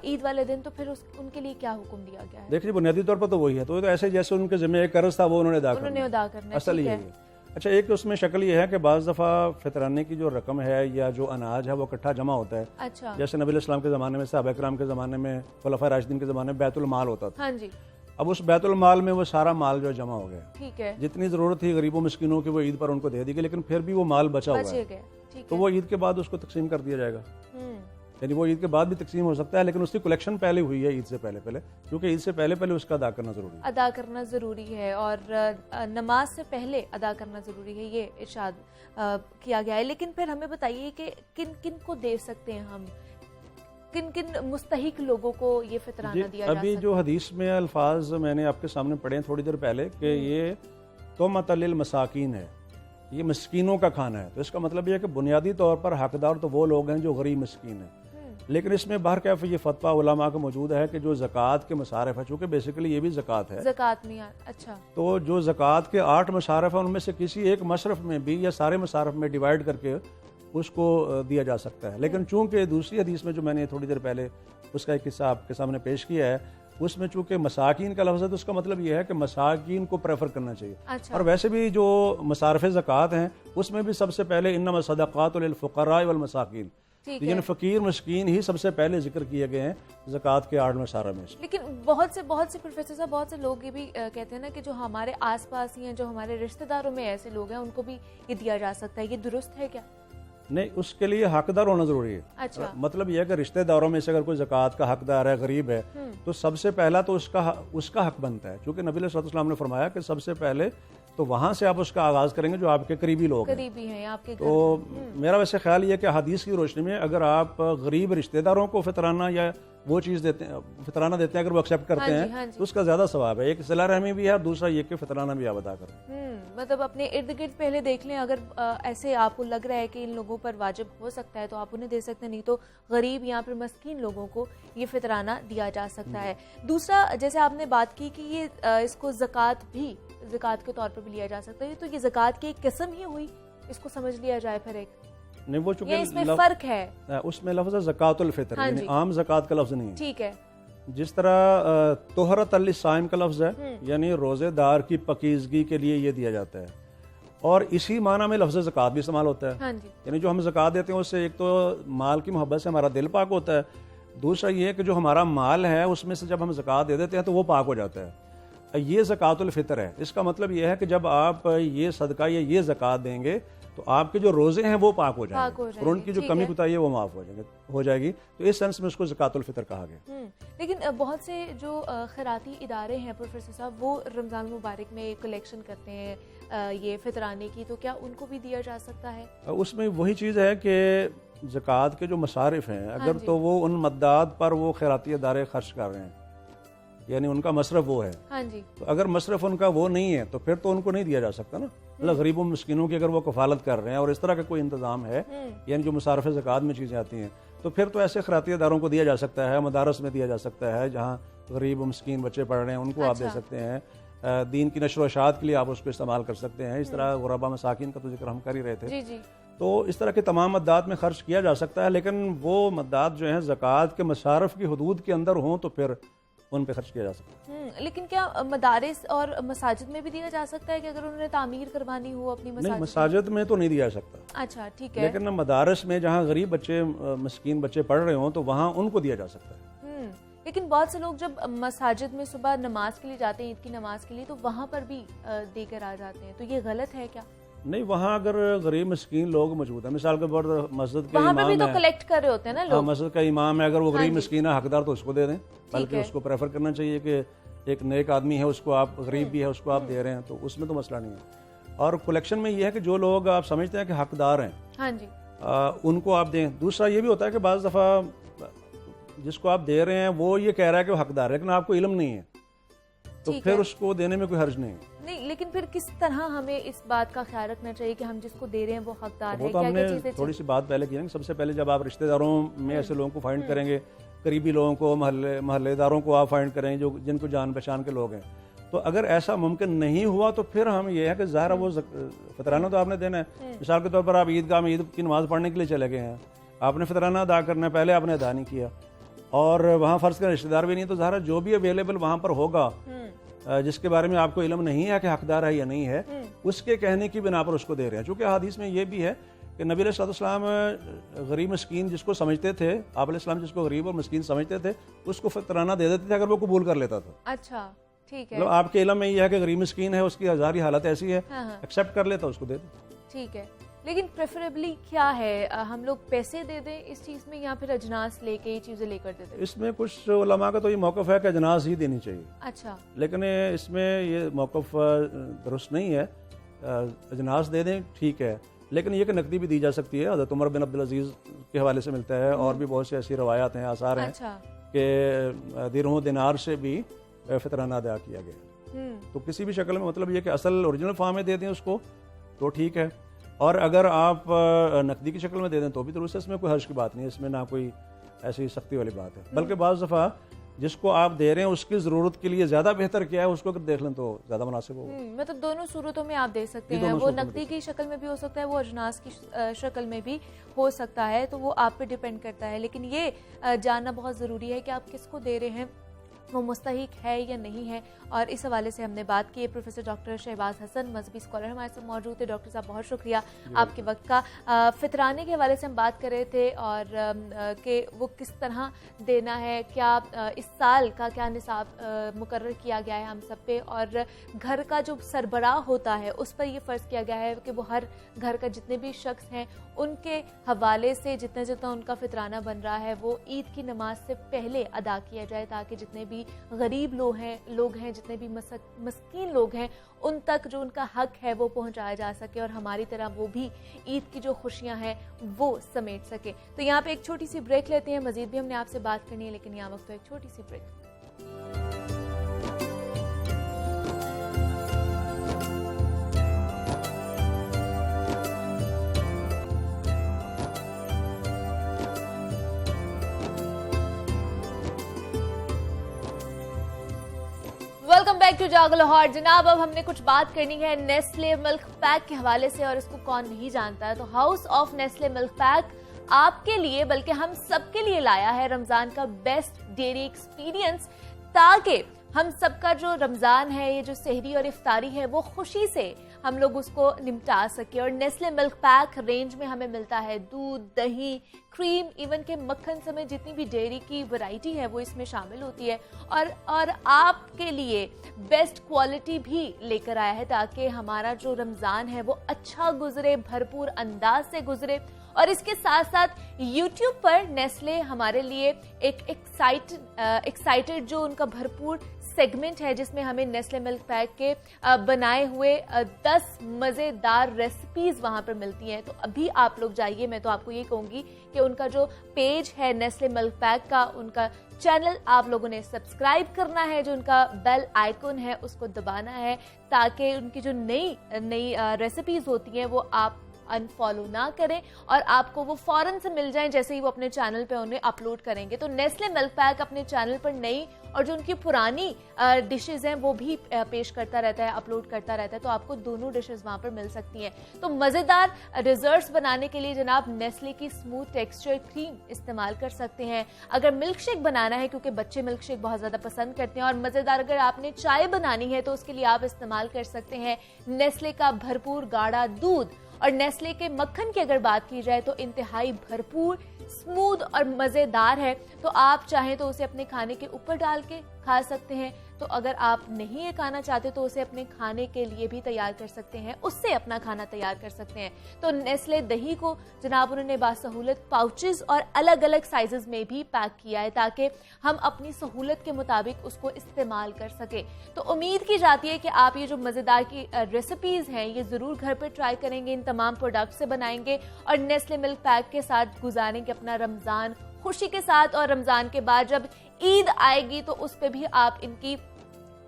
عید والے دن، تو پھر ان کے لیے کیا حکم دیا گیا ہے؟ دیکھیے بنیادی طور پر تو وہی ہے، تو ایسے جیسے ان کے ذمہ ایک قرض تھا وہ انہوں نے ادا کرنا. اصل یہ ہے. اچھا ایک اس میں شکل یہ ہے کہ بعض دفعہ فطرانے کی جو رقم ہے یا جو اناج ہے وہ اکٹھا جمع ہوتا ہے. اچھا. جیسے نبی علیہ السلام کے زمانے میں، صحابہ کرام کے زمانے میں، خلفاء راشدین کے زمانے میں بیت المال ہوتا تھا. ہاں جی. اب اس بیت المال میں وہ سارا مال جو جمع ہو گیا. ٹھیک ہے. جتنی ضرورت تھی غریبوں مسکینوں کی وہ عید پر ان کو دے دی گئی، لیکن پھر بھی وہ مال بچا ہوا ہے، تو وہ عید کے بعد اس کو تقسیم کر دیا جائے گا. یعنی وہ عید کے بعد بھی تقسیم ہو سکتا ہے، لیکن اس کی کلیکشن پہلے ہوئی ہے عید سے پہلے، کیونکہ عید سے پہلے اس کا ادا کرنا ضروری ہے. اور نماز سے پہلے ادا کرنا ضروری ہے، یہ ارشاد کیا گیا ہے. لیکن پھر ہمیں بتائیے کہ کن کن کو دے سکتے ہیں ہم، کن کن مستحق لوگوں کو یہ فطرانہ دیا جا سکتا ہے؟ ابھی جو حدیث میں الفاظ میں نے آپ کے سامنے پڑھے تھوڑی دیر پہلے کہ یہ طعمۃ للمساکین ہے، یہ مسکینوں کا کھانا ہے. تو اس کا مطلب یہ ہے کہ بنیادی طور پر حقدار تو وہ لوگ ہیں جو غریب مسکین ہیں. لیکن اس میں بہرکیف یہ فتویٰ علماء کا موجود ہے کہ جو زکوٰۃ کے مصارف ہے، چونکہ بیسیکلی یہ بھی زکوٰۃ ہے، زکوٰۃ میں. اچھا. تو جو زکوٰۃ کے 8 مصارف ہیں ان میں سے کسی ایک مصرف میں بھی یا سارے مصارف میں ڈیوائڈ کر کے اس کو دیا جا سکتا ہے. لیکن چونکہ دوسری حدیث میں جو میں نے تھوڑی دیر پہلے اس کا ایک حصہ آپ کے سامنے پیش کیا ہے، اس میں چونکہ مساکین کا لفظ ہے تو اس کا مطلب یہ ہے کہ مساکین کو پریفر کرنا چاہیے. اچھا. اور ویسے بھی جو مصارف زکوٰۃ ہیں اس میں بھی سب سے پہلے انما الصدقات للفقراء والمساکین، یعنی فقیر مسکین ہی سب سے پہلے ذکر کیے گئے ہیں زکوٰۃ کے 8 مصارف میں. لیکن بہت سے پروفیسر صاحب، بہت سے لوگ یہ بھی کہتے ہیں نا کہ جو ہمارے آس پاس ہی ہیں، جو ہمارے رشتہ داروں میں ایسے لوگ ہیں، ان کو بھی یہ دیا جا سکتا ہے. یہ درست ہے کیا؟ نہیں، اس کے لیے حقدار ہونا ضروری ہے. اچھا. مطلب یہ ہے کہ رشتہ داروں میں سے اگر کوئی زکوٰۃ کا حقدار ہے، غریب ہے، تو سب سے پہلا تو اس کا حق بنتا ہے، چونکہ نبی علیہ السلام نے فرمایا کہ سب سے پہلے تو وہاں سے آپ اس کا آغاز کریں گے جو آپ کے قریبی لوگ ہیں آپ کے. تو میرا ویسے خیال یہ کہ حدیث کی روشنی میں اگر آپ غریب رشتہ داروں کو فطرانہ یا وہ چیز دیتے ہیں، فطرانہ دیتے ہیں، اگر وہ ایکسیپٹ کرتے ہیں تو اس کا زیادہ ثواب ہے. ایک صلہ رحمی بھی ہے اور دوسرا یہ کہ فطرانہ بھی آپ ادا کریں. مطلب اپنے ارد گرد پہلے دیکھ لیں، اگر ایسے آپ کو لگ رہا ہے کہ ان لوگوں پر واجب ہو سکتا ہے تو آپ انہیں دے سکتے ہیں، نہیں تو غریب یا پھر مسکین لوگوں کو یہ فطرانہ دیا جا سکتا ہے. دوسرا، جیسے آپ نے بات کی کہ یہ اس کو زکوٰۃ کے طور پر بھی لیا جا سکتا ہے، تو یہ زکوٰۃ کی ایک قسم ہی ہوئی، اس کو سمجھ لیا جائے پھر ایک نہیں، وہ چونکہ اس میں فرق ہے، اس میں لفظ ہے زکوٰۃ الفطر، یعنی عام زکوٰۃ کا لفظ نہیں ہے. ٹھیک ہے. جس طرح طہرۃ للصائم کا لفظ ہے، یعنی روزے دار کی پاکیزگی کے لیے یہ دیا جاتا ہے، اور اسی معنی میں لفظ زکوٰۃ بھی استعمال ہوتا ہے. یعنی جو ہم زکوٰۃ دیتے ہیں اس سے ایک تو مال کی محبت سے ہمارا دل پاک ہوتا ہے، دوسرا یہ ہے کہ جو ہمارا مال ہے اس میں سے جب ہم زکوٰۃ دے دیتے ہیں تو وہ پاک ہو جاتا ہے. یہ زکوٰۃ الفطر ہے. اس کا مطلب یہ ہے کہ جب آپ یہ صدقہ یا یہ زکوٰۃ دیں گے تو آپ کے جو روزے ہیں وہ پاک ہو جائیں گے اور ان کی جو کمی کوتاہی ہے وہ معاف ہو جائے گی. تو اس سینس میں اس کو زکوٰۃ الفطر کہا گیا. لیکن بہت سے جو خیراتی ادارے ہیں پروفیسر صاحب وہ رمضان مبارک میں کلیکشن کرتے ہیں یہ فطرانے کی, تو کیا ان کو بھی دیا جا سکتا ہے؟ اس میں وہی چیز ہے کہ زکوٰۃ کے جو مصارف ہیں اگر تو وہ ان مداد پر وہ خیراتی ادارے خرچ کر رہے ہیں, یعنی ان کا مصرف وہ ہے, تو اگر مصرف ان کا وہ نہیں ہے تو پھر تو ان کو نہیں دیا جا سکتا نا. مطلب غریبوں مسکینوں کی اگر وہ کفالت کر رہے ہیں اور اس طرح کا کوئی انتظام ہے, یعنی جو مصارف زکوٰۃ میں چیزیں آتی ہیں, تو پھر تو ایسے خیراتی اداروں کو دیا جا سکتا ہے, مدارس میں دیا جا سکتا ہے جہاں غریب و مسکین بچے پڑھ رہے ہیں ان کو آپ دے سکتے ہیں, دین کی نشر و اشاعت کے لیے آپ اس کو استعمال کر سکتے ہیں. اس طرح غربا مساکین کا تو ذکر ہم کر ہی رہے تھے. تو اس طرح کے تمام مدات میں خرچ کیا جا سکتا ہے, لیکن وہ مدات جو ہیں زکوٰۃ کے مصارف کی حدود کے اندر ہوں تو پھر ان پہ خرچ کیا جا سکتا ہے. لیکن کیا مدارس اور مساجد میں بھی دیا جا سکتا ہے کہ اگر انہوں نے تعمیر کروانی ہو اپنی مساجد؟ نہیں, مساجد میں تو نہیں دیا جا سکتا. اچھا ٹھیک ہے. لیکن مدارس میں جہاں غریب بچے مسکین بچے پڑھ رہے ہوں تو وہاں ان کو دیا جا سکتا ہے. لیکن بہت سے لوگ جب مساجد میں صبح نماز کے لیے جاتے ہیں, عید کی نماز کے لیے, تو وہاں پر بھی دے کر آ جاتے ہیں, تو یہ غلط ہے کیا؟ نہیں, وہاں اگر غریب مسکین لوگ موجود ہیں, مثال کے طور پر مسجد کے وہاں امام پہ بھی تو ہے, کلیکٹ کر رہے ہوتے ہیں نا لوگ, مسجد کا امام ہے, اگر وہ غریب مسکین ہے حقدار تو اس کو دے دیں, بلکہ اس کو پریفر کرنا چاہیے کہ ایک نیک آدمی ہے اس کو آپ, غریب بھی ہے اس کو آپ دے رہے ہیں, تو اس میں تو مسئلہ نہیں ہے. اور کلیکشن میں یہ ہے کہ جو لوگ آپ سمجھتے ہیں کہ حقدار ہیں ان کو آپ دیں. دوسرا یہ بھی ہوتا ہے کہ بعض دفعہ جس کو آپ دے رہے ہیں وہ یہ کہہ رہا ہے کہ وہ حقدار ہے لیکن آپ کو علم نہیں ہے, تو پھر اس کو دینے میں کوئی حرج نہیں ہے. نہیں, لیکن پھر کس طرح ہمیں اس بات کا خیال رکھنا چاہیے کہ ہم جس کو دے رہے ہیں وہ حقدار ہے؟ وہ تو ہم نے تھوڑی سی بات پہلے کی ہے. سب سے پہلے جب آپ رشتہ داروں میں ایسے لوگوں کو فائنڈ کریں گے, قریبی لوگوں کو, محلے داروں کو آپ فائنڈ کریں جو جن کو جان پہچان کے لوگ ہیں, تو اگر ایسا ممکن نہیں ہوا تو پھر ہم یہ ہے کہ ظاہر وہ فطرانہ تو آپ نے دینا ہے. مثال کے طور پر آپ عیدگاہ میں عید کی نماز پڑھنے کے لیے چلے گئے ہیں, آپ نے فطرانہ ادا کرنا ہے, پہلے آپ نے ادا نہیں کیا اور وہاں فرض کریں رشتہ دار بھی نہیں, تو ظاہر جو بھی اویلیبل وہاں پر ہوگا جس کے بارے میں آپ کو علم نہیں ہے کہ حقدار ہے یا نہیں ہے, اس کے کہنے کی بنا پر اس کو دے رہے ہیں. چونکہ حدیث میں یہ بھی ہے کہ نبی علیہ السلام غریب مسکین جس کو سمجھتے تھے, آپ علیہ السلام جس کو غریب اور مسکین سمجھتے تھے اس کو فطرانہ دے دیتے تھے اگر وہ قبول کر لیتا تھا. اچھا ٹھیک ہے. مطلب آپ کے علم میں یہ ہے کہ غریب مسکین ہے, اس کی ہزاری حالت ایسی ہے, ایکسیپٹ کر لیتا اس کو دے دیں. ٹھیک ہے. لیکن پریفریبلی کیا ہے, ہم لوگ پیسے دے دیں اس چیز میں یا پھر اجناس لے کے یہ چیزیں لے کر دے دیں؟ اس میں کچھ علماء کا تو یہ موقف ہے کہ اجناس ہی دینی چاہیے. اچھا. لیکن اس میں یہ موقف درست نہیں ہے. اجناس دے دیں ٹھیک ہے, لیکن یہ کہ نقدی بھی دی جا سکتی ہے. حضرت عمر بن عبدالعزیز کے حوالے سے ملتا ہے اور بھی بہت سی ایسی روایات ہیں, آثار ہیں کہ درہم و دینار سے بھی فطرانہ ادا کیا گیا. تو کسی بھی شکل میں, مطلب یہ کہ اصل اوریجنل فارم میں دے دیں اس کو تو ٹھیک ہے, اور اگر آپ نقدی کی شکل میں دے دیں تو بھی درست ہے. اس میں کوئی حرج کی بات نہیں ہے, اس میں نہ کوئی ایسی سختی والی بات ہے. بلکہ بعض دفعہ جس کو آپ دے رہے ہیں اس کی ضرورت کے لیے زیادہ بہتر کیا ہے اس کو اگر دیکھ لیں تو زیادہ مناسب ہوگا. مطلب دونوں صورتوں میں آپ دے سکتے ہیں, وہ نقدی کی شکل میں بھی ہو سکتا ہے, وہ اجناس کی شکل میں بھی ہو سکتا ہے, تو وہ آپ پہ ڈیپینڈ کرتا ہے. لیکن یہ جاننا بہت ضروری ہے کہ آپ کس کو دے رہے ہیں, وہ مستحق ہے یا نہیں ہے. اور اس حوالے سے ہم نے بات کی. پروفیسر ڈاکٹر شہباز حسن مذہبی اسکالر ہمارے ساتھ موجود تھے. ڈاکٹر صاحب بہت شکریہ آپ کے وقت کا. فطرانے کے حوالے سے ہم بات کر رہے تھے اور کہ وہ کس طرح دینا ہے, کیا اس سال کا کیا نصاب مقرر کیا گیا ہے ہم سب پہ, اور گھر کا جو سربراہ ہوتا ہے اس پر یہ فرض کیا گیا ہے کہ وہ ہر گھر کا جتنے بھی شخص ہیں ان کے حوالے سے جتنا جتنا ان کا فطرانہ بن رہا ہے وہ عید کی نماز سے پہلے ادا کیا جائے, تاکہ جتنے بھی غریب لوگ ہیں جتنے بھی مسکین لوگ ہیں ان تک جو ان کا حق ہے وہ پہنچایا جا سکے, اور ہماری طرح وہ بھی عید کی جو خوشیاں ہیں وہ سمیٹ سکے. تو یہاں پہ ایک چھوٹی سی بریک لیتے ہیں, مزید بھی ہم نے آپ سے بات کرنی ہے, لیکن یہاں وقت تو ایک چھوٹی سی break. Welcome back to Jago Lahore. جناب اب ہم نے کچھ بات کرنی ہے نیسلے ملک پیک کے حوالے سے, اور اس کو کون نہیں جانتا ہے. تو house of Nestle milk pack آپ کے لیے بلکہ ہم سب کے لیے لایا ہے رمضان کا بیسٹ ڈیری ایکسپیرینس, تاکہ ہم سب کا جو رمضان ہے, یہ جو سحری اور افطاری ہے, وہ خوشی سے ہم لوگ اس کو نمٹا سکیں. اور نیسلے ملک پیک رینج میں ہمیں ملتا ہے دودھ, دہی, کریم, ایون کہ مکھن سمیت جتنی بھی ڈیری کی ورائٹی ہے وہ اس میں شامل ہوتی ہے. اور آپ کے لیے بیسٹ کوالٹی بھی لے کر آیا ہے تاکہ ہمارا جو رمضان ہے وہ اچھا گزرے, بھرپور انداز سے گزرے. اور اس کے ساتھ ساتھ یوٹیوب پر نیسلے ہمارے لیے ایک ایکسائٹڈ جو ان کا بھرپور سیگمنٹ ہے جس میں ہمیں نیسلے ملک پیک کے بنائے ہوئے 10 مزیدار ریسیپیز وہاں پر ملتی ہیں. تو ابھی آپ لوگ جائیے, میں تو آپ کو یہ کہوں گی کہ ان کا جو پیج ہے نیسلے ملک پیک کا, ان کا چینل آپ لوگوں نے سبسکرائب کرنا ہے, جو ان کا بیل آئیکن ہے اس کو دبانا ہے تاکہ ان کی جو نئی ریسیپیز ہوتی ہیں وہ آپ انفالو نہ کریں اور آپ کو وہ فوراً سے مل جائیں جیسے ہی وہ اپنے چینل پہ انہیں اپلوڈ کریں گے. تو نیسلے ملک پیک اپنے چینل پر نئی اور جو ان کی پرانی ڈشز ہیں وہ بھی پیش کرتا رہتا ہے, اپلوڈ کرتا رہتا ہے. تو آپ کو دونوں ڈشز وہاں پر مل سکتی ہیں. تو مزیدار ڈیزرٹس بنانے کے لیے جناب نیسلے کی اسموتھ ٹیکسچر کریم استعمال کر سکتے ہیں. اگر ملک شیک بنانا ہے, کیونکہ بچے ملک شیک بہت زیادہ پسند کرتے ہیں, اور مزیدار اگر آپ نے چائے بنانی ہے تو اس کے لیے آپ استعمال کر سکتے ہیں نیسلے کا بھرپور گاڑھا دودھ. اور نیسلے کے مکھن کی اگر بات کی جائے تو انتہائی بھرپور, اسموتھ اور مزیدار ہے. تو آپ چاہیں تو اسے اپنے کھانے کے اوپر ڈال کے کھا سکتے ہیں. تو اگر آپ نہیں یہ کھانا چاہتے تو اسے اپنے کھانے کے لیے بھی تیار کر سکتے ہیں, اس سے اپنا کھانا تیار کر سکتے ہیں. تو نیسلے دہی کو جناب انہوں نے باسہولت پاؤچز اور الگ الگ سائزز میں بھی پیک کیا ہے تاکہ ہم اپنی سہولت کے مطابق اس کو استعمال کر سکیں. تو امید کی جاتی ہے کہ آپ یہ جو مزیدار کی ریسیپیز ہیں یہ ضرور گھر پہ ٹرائی کریں گے, ان تمام پروڈکٹ سے بنائیں گے اور نیسلے ملک پیک کے ساتھ گزاریں گے اپنا رمضان خوشی کے ساتھ. اور رمضان کے بعد جب عید آئے گی تو اس پہ بھی آپ ان کی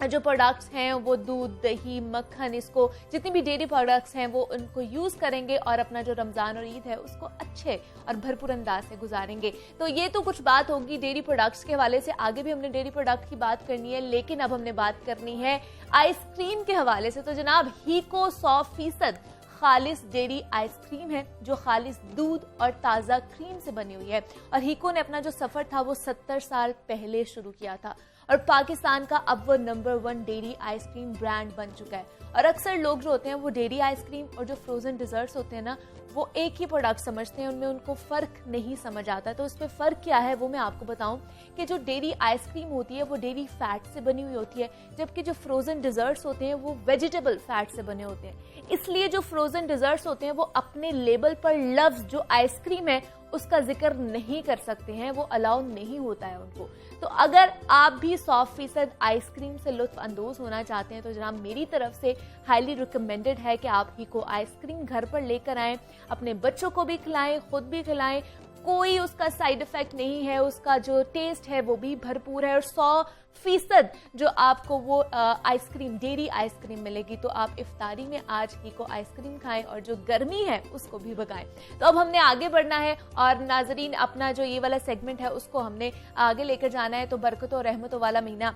جو پروڈکٹس ہیں وہ دودھ, دہی, مکھن, اس کو جتنی بھی ڈیری پروڈکٹس ہیں وہ ان کو یوز کریں گے اور اپنا جو رمضان اور عید ہے اس کو اچھے اور بھرپور انداز سے گزاریں گے. تو یہ تو کچھ بات ہوگی ڈیری پروڈکٹس کے حوالے سے. آگے بھی ہم نے ڈیری پروڈکٹ کی بات کرنی ہے, لیکن اب ہم نے بات کرنی ہے آئس کریم کے حوالے سے. تو جناب ہیکو 100% خالص ڈیری آئس کریم ہے جو خالص دودھ اور تازہ کریم سے بنی ہوئی ہے. اور ہیکو نے اپنا جو سفر تھا وہ 70 سال پہلے شروع کیا تھا اور پاکستان کا اب وہ number 1 dairy ice cream brand بن چکا ہے. اور اکثر لوگ جو ہوتے ہیں وہ ڈیری آئس کریم اور جو فروزن ڈیزرٹس ہوتے ہیں نا وہ ایک ہی پروڈکٹ سمجھتے ہیں, ان میں ان کو فرق نہیں سمجھ آتا. تو اس پہ فرق کیا ہے وہ میں آپ کو بتاؤں کہ جو ڈیری آئس کریم ہوتی ہے وہ ڈیری فیٹ سے بنی ہوئی ہوتی ہے, جبکہ جو فروزن ڈیزرٹس ہوتے ہیں وہ ویجیٹیبل فیٹ سے بنے ہوتے ہیں. اس لیے جو فروزن ڈیزرٹس ہوتے ہیں وہ اپنے لیبل پر لفظ جو آئس کریم ہے اس کا ذکر نہیں کر سکتے ہیں, وہ الاؤ نہیں ہوتا ہے ان کو. تو اگر آپ بھی 100% آئس کریم سے لطف اندوز ہونا چاہتے ہیں تو جناب میری طرف سے ہائیلی ریکمینڈڈ ہے کہ آپ ہیکو آئس کریم گھر پر لے کر آئیں, اپنے بچوں کو بھی کھلائیں, خود بھی کھلائیں. کوئی اس کا سائیڈ افیکٹ نہیں ہے, اس کا جو ٹیسٹ ہے وہ بھی بھرپور ہے, اور 100% جو آپ کو وہ ice cream dairy ice cream ملے گی. تو آپ افطاری میں آج ہی کو آئس کریم کھائیں اور جو گرمی ہے اس کو بھی بھگائیں. تو اب ہم نے آگے بڑھنا ہے اور ناظرین اپنا جو یہ والا سیگمنٹ ہے اس کو ہم نے آگے لے کر جانا ہے. تو برکتوں اور رحمتوں والا مہینہ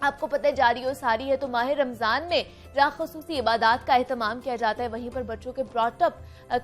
آپ کو پتہ جاری و ساری ہے. تو ماہ رمضان میں جہاں خصوصی عبادات کا اہتمام کیا جاتا ہے وہیں پر بچوں کے براٹ اپ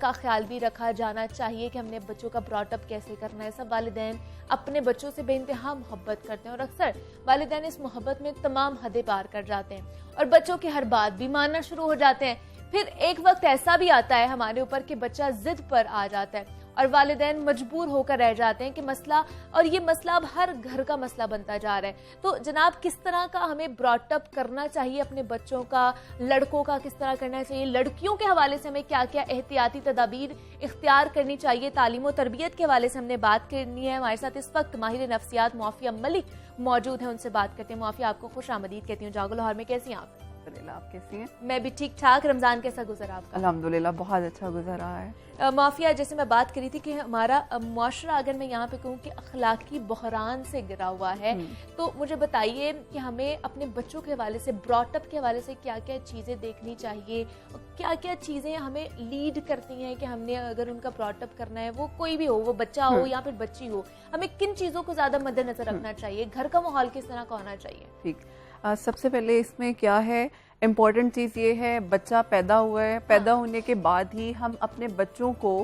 کا خیال بھی رکھا جانا چاہیے کہ ہم نے بچوں کا براٹ اپ کیسے کرنا ہے. سب والدین اپنے بچوں سے بے انتہا محبت کرتے ہیں اور اکثر والدین اس محبت میں تمام حدیں پار کر جاتے ہیں اور بچوں کی ہر بات بھی ماننا شروع ہو جاتے ہیں. پھر ایک وقت ایسا بھی آتا ہے ہمارے اوپر کہ بچہ ضد پر آ جاتا ہے اور والدین مجبور ہو کر رہ جاتے ہیں کہ مسئلہ, اور یہ مسئلہ اب ہر گھر کا مسئلہ بنتا جا رہا ہے. تو جناب کس طرح کا ہمیں براٹ اپ کرنا چاہیے اپنے بچوں کا, لڑکوں کا کس طرح کرنا چاہیے, لڑکیوں کے حوالے سے ہمیں کیا کیا احتیاطی تدابیر اختیار کرنی چاہیے, تعلیم و تربیت کے حوالے سے ہم نے بات کرنی ہے. ہمارے ساتھ اس وقت ماہر نفسیات معافیہ ملک موجود ہیں, ان سے بات کرتے ہیں. معافیہ آپ کو خوش آمدید کہتی ہوں. جاگو لاہور میں کیسی ہیں آپ؟ آپ کیسی ہیں؟ میں بھی ٹھیک ٹھاک. رمضان کیسا گزرا آپ کا؟ الحمدللہ بہت اچھا گزر رہا ہے. معافیہ جیسے میں بات کری تھی کہ ہمارا معاشرہ اگر میں یہاں پہ کہوں کہ اخلاقی بحران سے گرا ہوا ہے, تو مجھے بتائیے کہ ہمیں اپنے بچوں کے حوالے سے براٹ اپ کے حوالے سے کیا کیا چیزیں دیکھنی چاہیے, کیا کیا چیزیں ہمیں لیڈ کرتی ہیں کہ ہم نے اگر ان کا براٹ اپ کرنا ہے, وہ کوئی بھی ہو, وہ بچہ ہو یا پھر بچی ہو, ہمیں کن چیزوں کو زیادہ مد نظر رکھنا چاہیے, گھر کا ماحول کس طرح کا ہونا چاہیے؟ ٹھیک, سب سے پہلے اس میں کیا ہے امپورٹنٹ چیز یہ ہے, بچہ پیدا ہوا ہے, پیدا ہونے کے بعد ہی ہم اپنے بچوں کو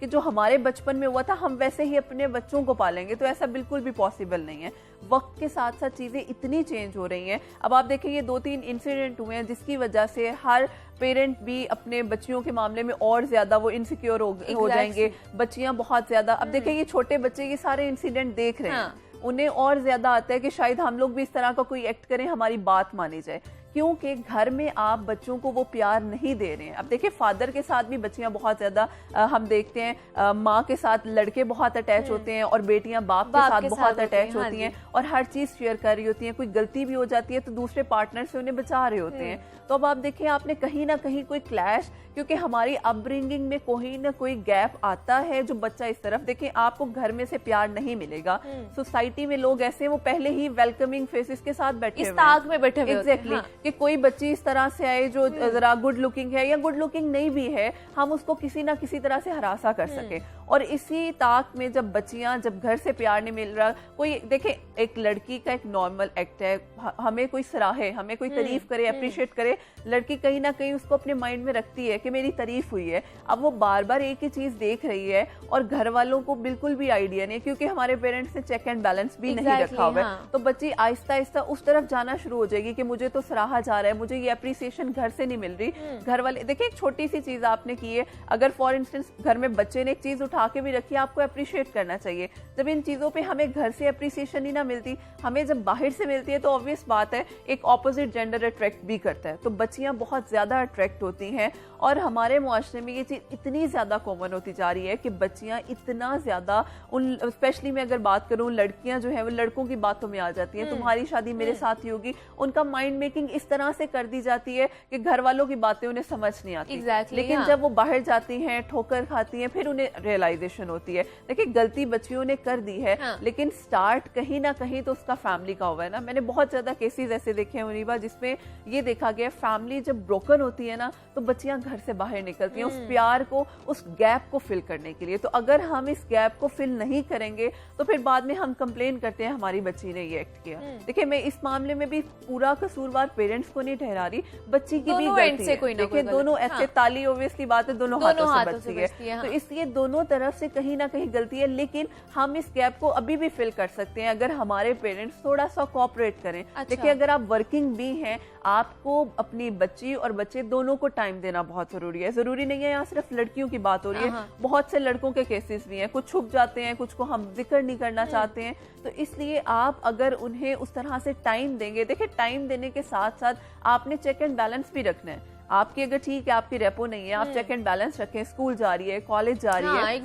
کہ جو ہمارے بچپن میں ہوا تھا ہم ویسے ہی اپنے بچوں کو پالیں گے، تو ایسا بالکل بھی پاسبل نہیں ہے. وقت کے ساتھ ساتھ چیزیں اتنی چینج ہو رہی ہیں. اب آپ دیکھیں یہ 2-3 انسیڈنٹ ہوئے ہیں جس کی وجہ سے ہر پیرنٹ بھی اپنے بچیوں کے معاملے میں اور زیادہ وہ انسیکیور ہو جائیں گے. بچیاں بہت زیادہ، اب دیکھیں یہ چھوٹے بچے یہ سارے انسیڈنٹ دیکھ رہے ہیں، انہیں اور زیادہ آتا ہے کہ شاید ہم لوگ بھی اس طرح کا کوئی ایکٹ کریں، ہماری بات مانی جائے، کیونکہ گھر میں آپ بچوں کو وہ پیار نہیں دے رہے ہیں. اب دیکھیں فادر کے ساتھ بھی بچیاں بہت زیادہ ہم دیکھتے ہیں، ماں کے ساتھ لڑکے بہت اٹیچ ہوتے ہیں اور بیٹیاں باپ کے ساتھ بہت اٹیچ ہوتی ہیں اور ہر چیز شیئر کر رہی ہوتی ہیں. کوئی غلطی بھی ہو جاتی ہے تو دوسرے پارٹنر سے انہیں بچا رہے ہوتے ہیں. تو اب آپ دیکھیں آپ نے کہیں نہ کہیں کوئی کلیش، کیونکہ ہماری اپ برنگنگ میں کوئی نہ کوئی گیپ آتا ہے جو بچہ اس طرف، دیکھیں آپ کو گھر میں سے پیار نہیں ملے گا، سوسائٹی میں لوگ ایسے وہ پہلے ہی ویلکمنگ فیسز کے ساتھ بیٹھے ہوئے ہیں، اس طاق میں بیٹھے ہوئے ایگزیکٹلی کہ کوئی بچی اس طرح سے آئے جو ذرا گڈ لکنگ ہے یا گڈ لکنگ نہیں بھی ہے، ہم اس کو کسی نہ کسی طرح سے ہراساں کر سکیں. اور اسی طاق میں جب بچیاں، جب گھر سے پیار نہیں مل رہا، کوئی دیکھیں ایک لڑکی کا ایک نارمل ایکٹ ہے، ہمیں کوئی سراہے، ہمیں کوئی تعریف کرے، اپریشیٹ کرے، لڑکی کہیں نہ کہیں اس کو اپنے مائنڈ میں رکھتی ہے کہ میری تعریف ہوئی ہے. اب وہ بار بار ایک ہی چیز دیکھ رہی ہے اور گھر والوں کو بالکل بھی آئیڈیا نہیں، کیونکہ ہمارے پیرنٹس نے چیک اینڈ بیلنس بھی نہیں رکھا ہوا ہے. تو بچی آہستہ آہستہ اس طرف جانا شروع ہو جائے گی کہ مجھے تو سراہا جا رہا ہے، مجھے یہ اپریسیشن گھر سے نہیں مل رہی. گھر والے دیکھیں ایک چھوٹی سی چیز آپ نے کی ہے، اگر فار انسٹنس گھر میں بچے نے ایک چیز اٹھا کے بھی رکھی، آپ کو اپریشیٹ کرنا چاہیے. جب ان چیزوں پہ ہمیں گھر سے اپریسیشن ہی نہ ملتی، ہمیں جب باہر سے ملتی ہے تو obvious بات ہے ایک اپوزٹ جینڈر اٹریکٹ بھی کرتا ہے. تو بچیاں بہت زیادہ اٹریکٹ ہوتی ہیں اور ہمارے معاشرے میں یہ چیز اتنی زیادہ کامن ہوتی جا رہی ہے کہ بچیاں اتنا زیادہ اسپیشلی میں اگر بات کروں، لڑکیاں جو ہیں وہ لڑکوں کی باتوں میں آ جاتی ہیں، تمہاری شادی میرے ساتھ ہی ہوگی. ان کا مائنڈ میکنگ اس طرح سے کر دی جاتی ہے کہ گھر والوں کی باتیں انہیں سمجھ نہیں آتی. لیکن جب وہ باہر جاتی ہیں، ٹھوکر کھاتی ہیں، پھر انہیں ریئلائزیشن ہوتی ہے. دیکھیں غلطی بچیوں نے کر دی ہے، لیکن سٹارٹ کہیں نہ کہیں تو اس کا فیملی کا ہوا ہے نا. میں نے بہت زیادہ کیسز ایسے دیکھے ہیں منیبا جس میں یہ دیکھا گیا فیملی جب بروکن ہوتی ہے نا تو بچیاں گھر سے باہر نکلتی ہیں اس پیار کو، اس گیپ کو فل کرنے کے لیے. تو اگر ہم اس گیپ کو فل نہیں کریں گے تو پھر بعد میں ہم کمپلین کرتے ہیں ہماری بچی نے یہ ایکٹ کیا. دیکھیں میں اس معاملے میں بھی پورا قصوروار پیرنٹس کو نہیں ٹھہرا رہی، بچی کی بھی غلطی ہے. دیکھیں دونوں ایسے تالی اوبویسلی بات ہے، دونوں ہاتھوں سے بچتی ہے، تو اس لیے دونوں طرف سے کہیں نہ کہیں غلطی ہے. لیکن ہم اس گیپ کو ابھی بھی فل کر سکتے ہیں اگر ہمارے پیرنٹس تھوڑا سا کوآپریٹ کریں. دیکھیں اگر آپ ورکنگ بھی ہیں، آپ کو اپنی بچی اور بچے دونوں کو ٹائم دینا بہت ضروری ہے. ضروری نہیں ہے یہاں صرف لڑکیوں کی بات ہو رہی ہے، بہت سے لڑکوں کے کیسز بھی ہیں، کچھ چھپ جاتے ہیں، کچھ کو ہم ذکر نہیں کرنا چاہتے ہیں. تو اس لیے آپ اگر انہیں اس طرح سے ٹائم دیں گے، دیکھیں ٹائم دینے کے ساتھ ساتھ آپ نے چیک اینڈ بیلنس بھی رکھنا ہے. آپ کی اگر ٹھیک ہے آپ کی ریپو نہیں ہے، آپ چیک اینڈ بیلنس رکھیں، اسکول جا رہی ہے، کالج جا رہی ہے،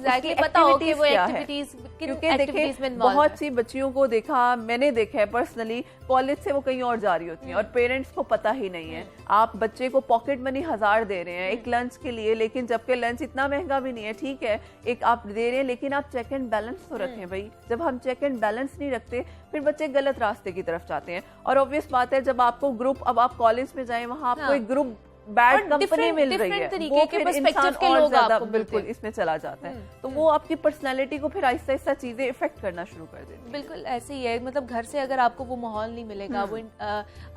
کیونکہ دیکھیں بہت سی بچیوں کو دیکھا، میں نے دیکھا ہے پرسنلی، کالج سے وہ کہیں اور جا رہی ہوتی ہیں اور پیرنٹس کو پتہ ہی نہیں ہے. آپ بچے کو پاکٹ منی 1000 دے رہے ہیں ایک لنچ کے لیے، لیکن جبکہ لنچ اتنا مہنگا بھی نہیں ہے، ٹھیک ہے ایک آپ دے رہے ہیں، لیکن آپ چیک اینڈ بیلنس تو رکھیں بھائی. جب ہم چیک اینڈ بیلنس نہیں رکھتے پھر بچے غلط راستے کی طرف جاتے ہیں. اور obvious بات ہے جب آپ کو گروپ، اب آپ کالج میں جائیں وہاں آپ کو ایک گروپ بیڈ کمپنی مل رہی ہے، وہ پھر انسان اور زیادہ بالکل اس میں چلا جاتا ہے. تو وہ آپ کی پرسنالٹی کو پھر آہستہ آہستہ چیزیں افیکٹ کرنا شروع کر دیتی ہیں. بالکل ایسے ہی ہے، مطلب گھر سے اگر آپ کو وہ ماحول نہیں ملے گا، وہ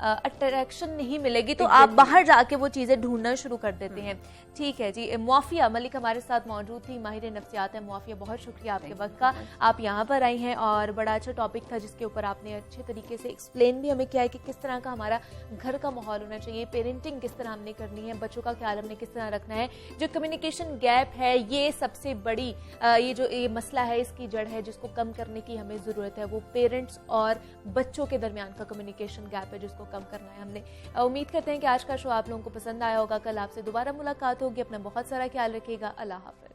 اٹریکشن نہیں ملے گی تو آپ باہر جا کے وہ چیزیں ڈھونڈنا شروع کر دیتے ہیں. ٹھیک ہے جی، معافیہ ملک ہمارے ساتھ موجود تھی، ماہر نفسیات ہے معافیہ. بہت شکریہ آپ کے وقت کا، آپ یہاں پر آئی ہیں اور بڑا اچھا ٹاپک تھا جس کے اوپر آپ نے اچھے طریقے سے ایکسپلین بھی ہمیں کیا ہے کہ کس طرح کا ہمارا گھر کا ماحول ہونا چاہیے، پیرنٹنگ کس طرح ہم نے کرنی ہے، بچوں کا خیال ہم نے کس طرح رکھنا ہے. جو کمیونیکیشن گیپ ہے یہ سب سے بڑی یہ مسئلہ ہے، اس کی جڑ ہے جس کو کم کرنے کی ہمیں ضرورت ہے. وہ پیرنٹس اور بچوں کے درمیان کا کمیونیکیشن گیپ ہے جس کو کم کرنا ہے ہم نے. امید کرتے ہیں کہ آج کا شو آپ لوگوں کو پسند آیا ہوگا. کل آپ سے دوبارہ ملاقات ہوگی. اپنا بہت سارا خیال رکھیے گا. اللہ حافظ.